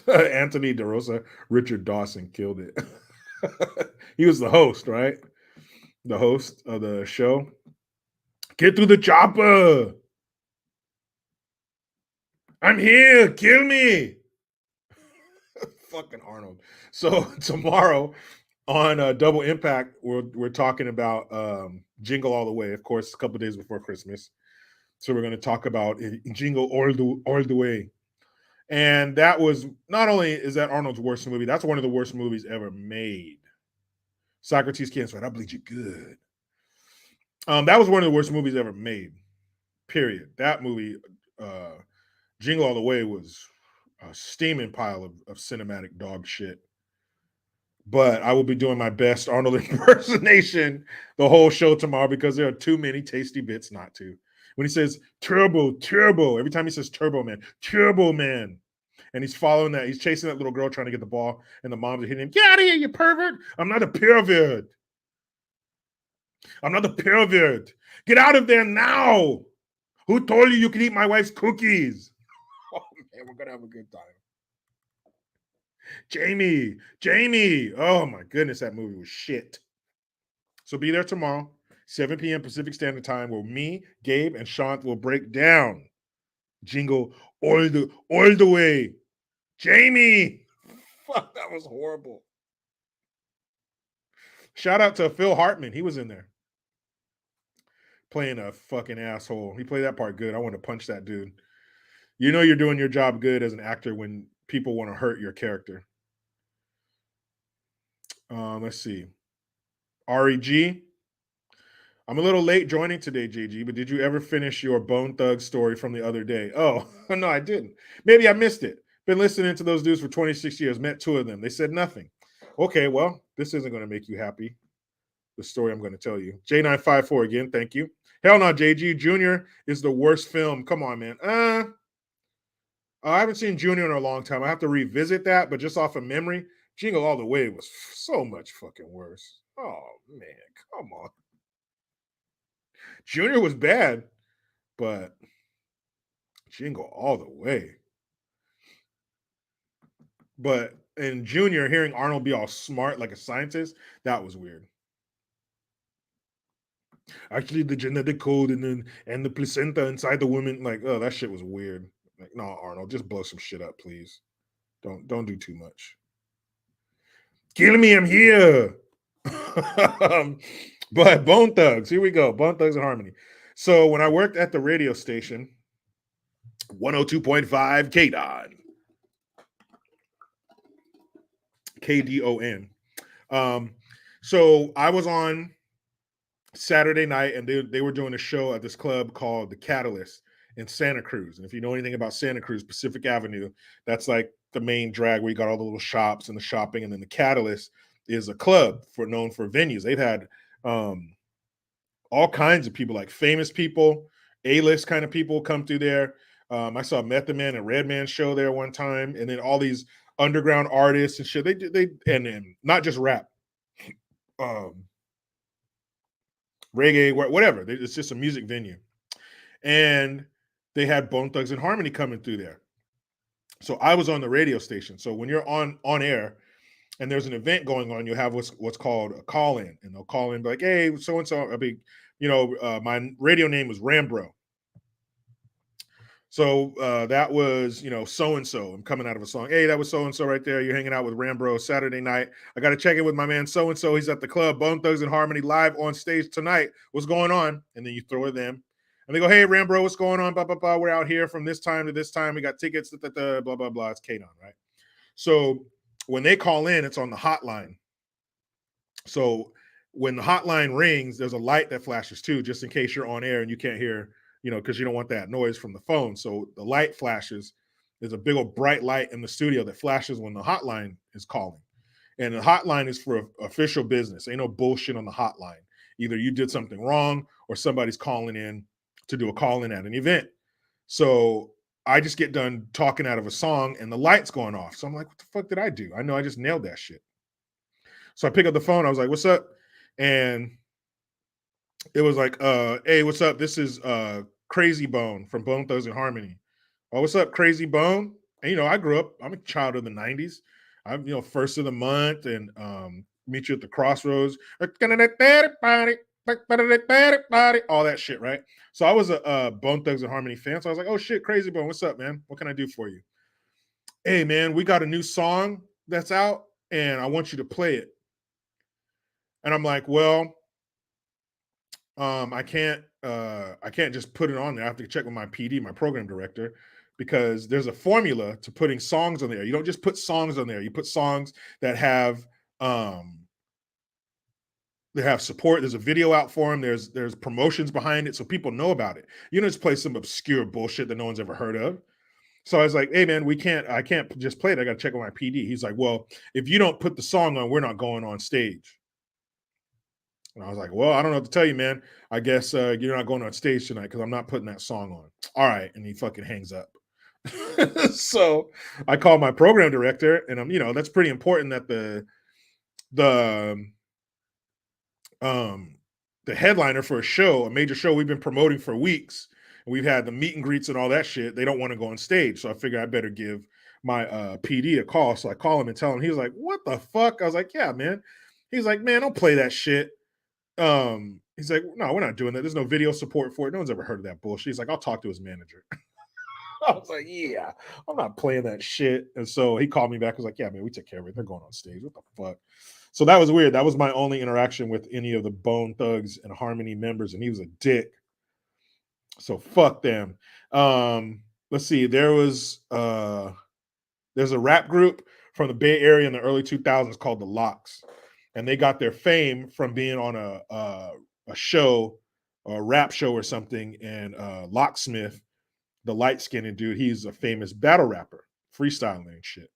Anthony DeRosa, Richard Dawson killed it. He was the host, right? The host of the show. Get through the chopper. I'm here. Kill me. Fucking Arnold. So tomorrow on Double Impact, we're talking about Jingle All the Way. Of course, a couple days before Christmas. So we're going to talk about Jingle All the Way. And that was, not only is that Arnold's worst movie, that's one of the worst movies ever made. Socrates can't sweat. I bleed you good. That was one of the worst movies ever made. Period. That movie, Jingle All the Way, was a steaming pile of cinematic dog shit. But I will be doing my best Arnold impersonation the whole show tomorrow because there are too many tasty bits not to. When he says turbo, every time he says turbo man, and he's following that, he's chasing that little girl trying to get the ball, and the moms are hitting him. Get out of here, you pervert! I'm not a pervert. I'm not a pervert. Get out of there now. Who told you can eat my wife's cookies? Oh man, we're gonna have a good time. Jamie. Oh my goodness, that movie was shit. So be there tomorrow, 7 p.m. Pacific Standard Time, where me, Gabe, and Shant will break down Jingle all the way. Jamie. Fuck, that was horrible. Shout out to Phil Hartman. He was in there playing a fucking asshole. He played that part good. I want to punch that dude. You know you're doing your job good as an actor when people want to hurt your character. Let's see. REG. I'm a little late joining today, JG, but did you ever finish your Bone Thug story from the other day? Oh, no, I didn't. Maybe I missed it. Been listening to those dudes for 26 years, met 2 of them. They said nothing. Okay, well, this isn't going to make you happy. The story I'm going to tell you. J954 again, thank you. Hell no, JG. Junior is the worst film. Come on, man. I haven't seen Junior in a long time. I have to revisit that, but just off of memory, Jingle All the Way was so much fucking worse. Oh, man, come on. Junior was bad, but Jingle All the Way. But in Junior, hearing Arnold be all smart like a scientist, that was weird. Actually, the genetic code and the placenta inside the woman, like, oh, that shit was weird. Like, no, Arnold, just blow some shit up, please. Don't do too much. Kill me, I'm here. But Bone Thugs, here we go. Bone Thugs and Harmony. So when I worked at the radio station, 102.5 KDON. KDON. So I was on Saturday night, and they were doing a show at this club called The Catalyst in Santa Cruz. And if you know anything about Santa Cruz, Pacific Avenue, that's like the main drag where you got all the little shops and the shopping. And then The Catalyst is a club known for venues. They've had all kinds of people, like famous people, A-list kind of people come through there. I saw Method Man and Redman show there one time, and then all these underground artists and shit. And not just rap, reggae, whatever. It's just a music venue, and they had Bone Thugs and Harmony coming through there. So I was on the radio station. So when you're on air and there's an event going on, you have what's called a call in, and they'll call in, be like, hey, so and so. I'll be, my radio name was Rambro. So that was, so and so. I'm coming out of a song. Hey, that was so and so right there. You're hanging out with Rambro Saturday night. I got to check in with my man so and so. He's at the club, Bone Thugs and Harmony, live on stage tonight. What's going on? And then you throw it them. And they go, hey, Rambro, what's going on? Blah, blah, blah. We're out here from this time to this time. We got tickets, blah, blah, blah. It's K-Don, right? So when they call in, it's on the hotline. So when the hotline rings, there's a light that flashes too, just in case you're on air and you can't hear, because you don't want that noise from the phone. So the light flashes. There's a big old bright light in the studio that flashes when the hotline is calling. And the hotline is for official business. Ain't no bullshit on the hotline. Either you did something wrong or somebody's calling in to do a call in at an event. So I just get done talking out of a song and the light's going off. So I'm like, what the fuck did I do? I know I just nailed that shit. So I pick up the phone. I was like, what's up? And it was like, hey, what's up? This is Crazy Bone from Bone Thugs and Harmony. Oh, what's up, Crazy Bone? And, I grew up, I'm a child of the 90s. I'm, first of the month and meet you at the crossroads. All that shit, right? So I was a Bone Thugs and Harmony fan. So I was like, oh shit, Crazy Bone, what's up, man? What can I do for you? Hey, man, we got a new song that's out and I want you to play it. And I'm like, well, I can't just put it on there. I have to check with my PD, my program director, because there's a formula to putting songs on there. You don't just put songs on there. You put songs that have support. There's a video out for them. There's promotions behind it, so people know about it. You don't just play some obscure bullshit that no one's ever heard of. So I was like, hey man, I can't just play it. I got to check with my PD. He's like, well, if you don't put the song on, we're not going on stage. And I was like, well, I don't know what to tell you, man. I guess you're not going on stage tonight because I'm not putting that song on. All right. And he fucking hangs up. So I called my program director, and that's pretty important that the headliner for a major show we've been promoting for weeks, we've had the meet and greets and all that shit. They don't want to go on stage. So I figured I better give my PD a call. So I call him and tell him. He was like, what the fuck? I was like, yeah, man. He's like, man, don't play that shit. He's like, no, we're not doing that. There's no video support for it. No one's ever heard of that bullshit. He's like, I'll talk to his manager. I was like, yeah, I'm not playing that shit. And so he called me back. I was like, yeah, man, we took care of it. They're going on stage. What the fuck? So that was weird. That was my only interaction with any of the Bone Thugs and Harmony members, and he was a dick. So fuck them. Let's see. There's a rap group from the Bay Area in the early 2000s called the Locks, and they got their fame from being on a show, a rap show or something. And Locksmith, the light-skinned dude, he's a famous battle rapper, freestyling and shit.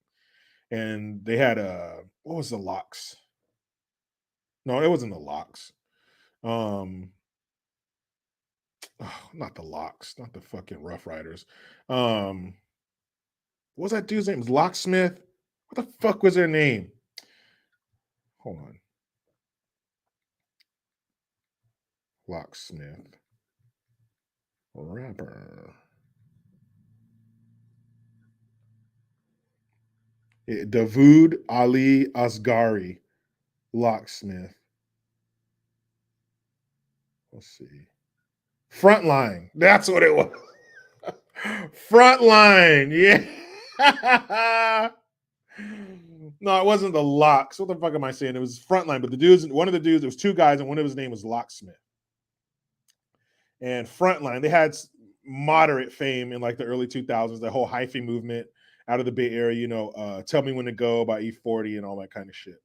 And they had what was the Locks? No, it wasn't the Locks. Not the Locks, not the fucking Rough Riders. What was that dude's name? It was Locksmith. What the fuck was their name? Hold on. Locksmith. Rapper. Davood Ali Asghari. Locksmith. Let's see. Frontline. That's what it was. Frontline. Yeah. No, it wasn't the Locks. What the fuck am I saying? It was Frontline. But the dudes, one of the dudes, there was two guys, and one of his name was Locksmith. And Frontline, they had moderate fame in like the early 2000s, the whole hyphy movement out of the Bay Area, you know, Tell Me When to Go by E40 and all that kind of shit.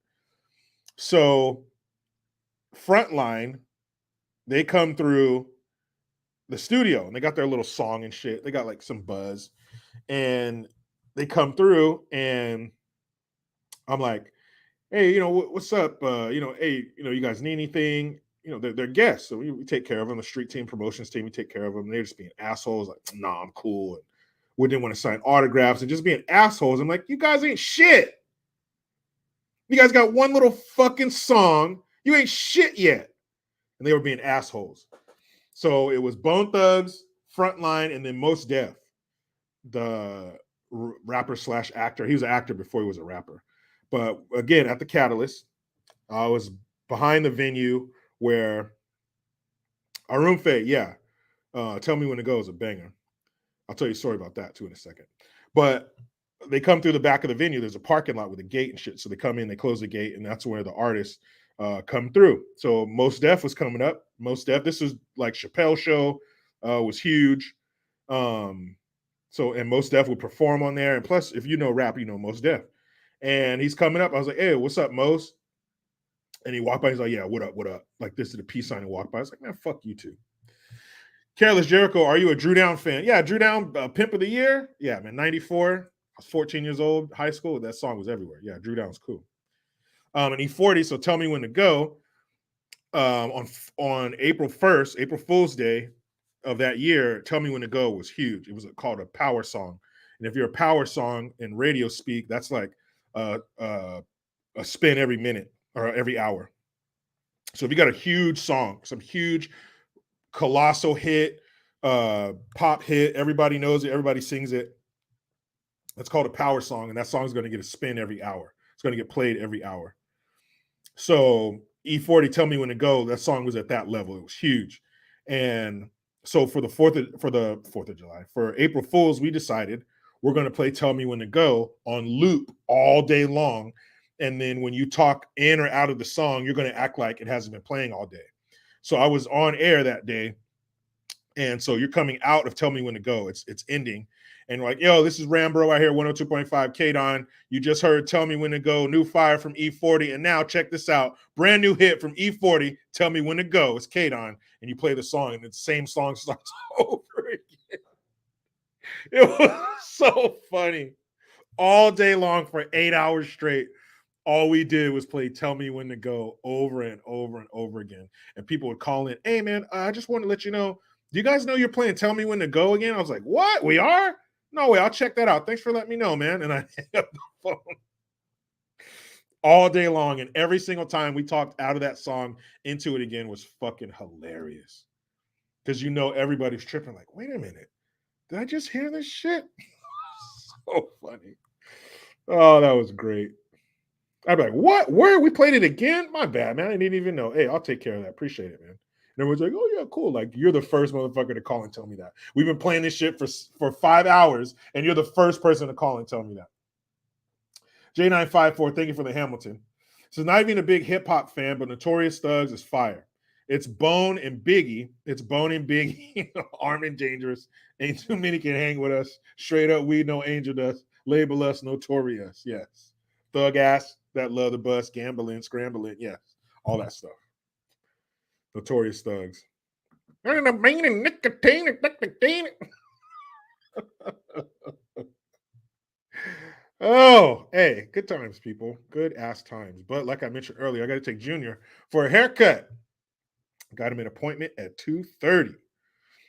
So Frontline, they come through the studio and they got their little song and shit. They got like some buzz and they come through and I'm like, hey, you know, what's up? Hey, you guys need anything? You know, they're guests, so we take care of them. The street team, promotions team, we take care of them. They're just being assholes, like, nah, I'm cool. And we didn't want to sign autographs and just being assholes. I'm like, you guys ain't shit. You guys got one little fucking song. You ain't shit yet. And they were being assholes. So it was Bone Thugs, Frontline, and then Mos Def, the rapper slash actor. He was an actor before he was a rapper. But again, at the Catalyst, I was behind the venue where Arun Faye, yeah. Tell Me When to Go is a banger. I'll tell you a story about that too in a second. But they come through the back of the venue. There's a parking lot with a gate and shit. So they come in, they close the gate, and that's where the artists come through. So Mos Def was coming up. Mos Def, this was like Chappelle show, was huge. And Mos Def would perform on there. And plus, if you know rap, you know Mos Def. And he's coming up. I was like, hey, what's up, Mos? And he walked by. He's like, yeah, what up, what up? Like this is the peace sign and walked by. I was like, man, fuck you too. Careless Jericho, are you a Drew Down fan? Yeah, Drew Down, Pimp of the Year. Yeah, man, 94. I was 14 years old, high school. That song was everywhere. Yeah, Drew Down's cool. And E40, so Tell Me When to Go. On April 1st, April Fool's Day of that year, Tell Me When to Go was huge. It was called a power song. And if you're a power song in radio speak, that's like a spin every minute or every hour. So if you got a huge song, some huge colossal hit, pop hit, everybody knows it, everybody sings it. It's called a power song, and that song is going to get a spin every hour. It's going to get played every hour. So E40, Tell Me When to Go, that song was at that level. It was huge. And so for the 4th of July, for April Fools, we decided we're going to play Tell Me When to Go on loop all day long. And then when you talk in or out of the song, you're going to act like it hasn't been playing all day. So I was on air that day. And so you're coming out of Tell Me When to Go. It's ending. And we're like, yo, this is Rambro out here, 102.5 KDON. You just heard Tell Me When to Go, new fire from E40. And now check this out. Brand new hit from E40, Tell Me When to Go. It's KDON. And you play the song, and the same song starts over again. It was so funny. All day long for 8 hours straight. All we did was play Tell Me When to Go over and over and over again. And people would call in, hey, man, I just want to let you know, do you guys know you're playing Tell Me When to Go again? I was like, what? We are? No way, I'll check that out. Thanks for letting me know, man. And I hang up the phone all day long. And every single time we talked out of that song into it again was fucking hilarious. because you know everybody's tripping. Like, wait a minute, did I just hear this shit? So funny. Oh, that was great. I'd be like, what? Where? We played it again? My bad, man. I didn't even know. Hey, I'll take care of that. Appreciate it, man. And everyone's like, oh, yeah, cool. Like, you're the first motherfucker to call and tell me that. We've been playing this shit for 5 hours, and you're the first person to call and tell me that. J954, thank you for the Hamilton. So not even a big hip-hop fan, but Notorious Thugs is fire. It's Bone and Biggie. It's Bone and Biggie, Armed and Dangerous. Ain't too many can hang with us. Straight up, we no angel dust. Label us notorious. Yes. Thug ass, that love the bus, gambling, scrambling. Yes. All that stuff. Notorious Thugs. Oh, hey, good times, people. Good ass times. But like I mentioned earlier, I got to take Junior for a haircut. Got him an appointment at 2:30.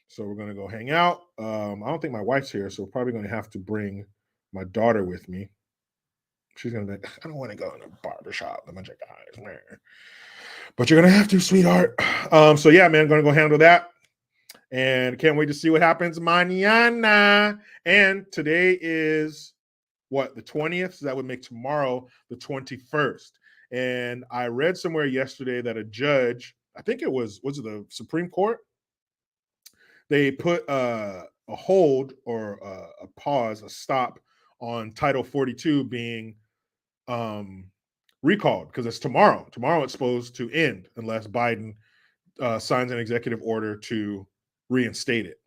So we're going to go hang out. I don't think my wife's here, so we're probably going to have to bring my daughter with me. She's going to be like, I don't want to go in a barbershop. A bunch of guys. But you're going to have to, sweetheart. So yeah, man, going to go handle that. And can't wait to see what happens mañana. And today is what, the 20th? So that would make tomorrow the 21st. And I read somewhere yesterday that a judge, I think it was it the Supreme Court? They put a hold or a pause, a stop on Title 42 being recalled because it's tomorrow. Tomorrow it's supposed to end unless Biden signs an executive order to reinstate it.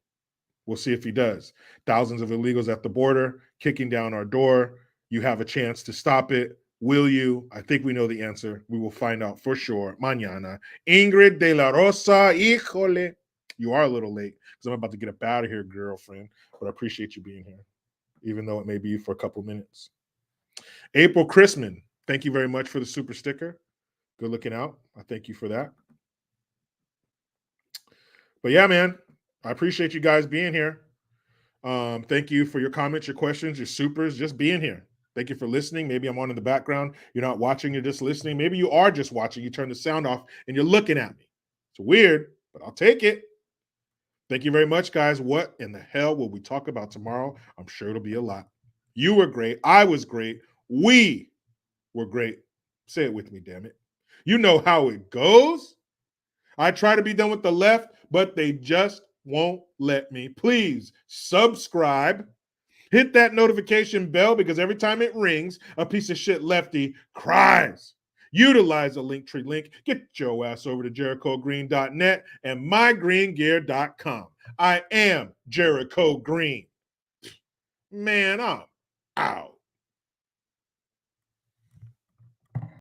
We'll see if he does. Thousands of illegals at the border kicking down our door. You have a chance to stop it. Will you? I think we know the answer. We will find out for sure mañana. Ingrid de la Rosa, híjole. You are a little late because I'm about to get up out of here, girlfriend. But I appreciate you being here, even though it may be for a couple minutes. April Christman, thank you very much for the super sticker. Good looking out. I thank you for that. But yeah, man, I appreciate you guys being here. Thank you for your comments, your questions, your supers, just being here. Thank you for listening. Maybe I'm on in the background. You're not watching, you're just listening. Maybe you are just watching. You turn the sound off and you're looking at me. It's weird, but I'll take it. Thank you very much, guys. What in the hell will we talk about tomorrow? I'm sure it'll be a lot. You were great. I was great. We were great. Say it with me, damn it. You know how it goes. I try to be done with the left, but they just won't let me. Please subscribe. Hit that notification bell because every time it rings, a piece of shit lefty cries. Utilize the Linktree link. Get your ass over to JerichoGreen.net and mygreengear.com. I am Jericho Green. Man, I'm out.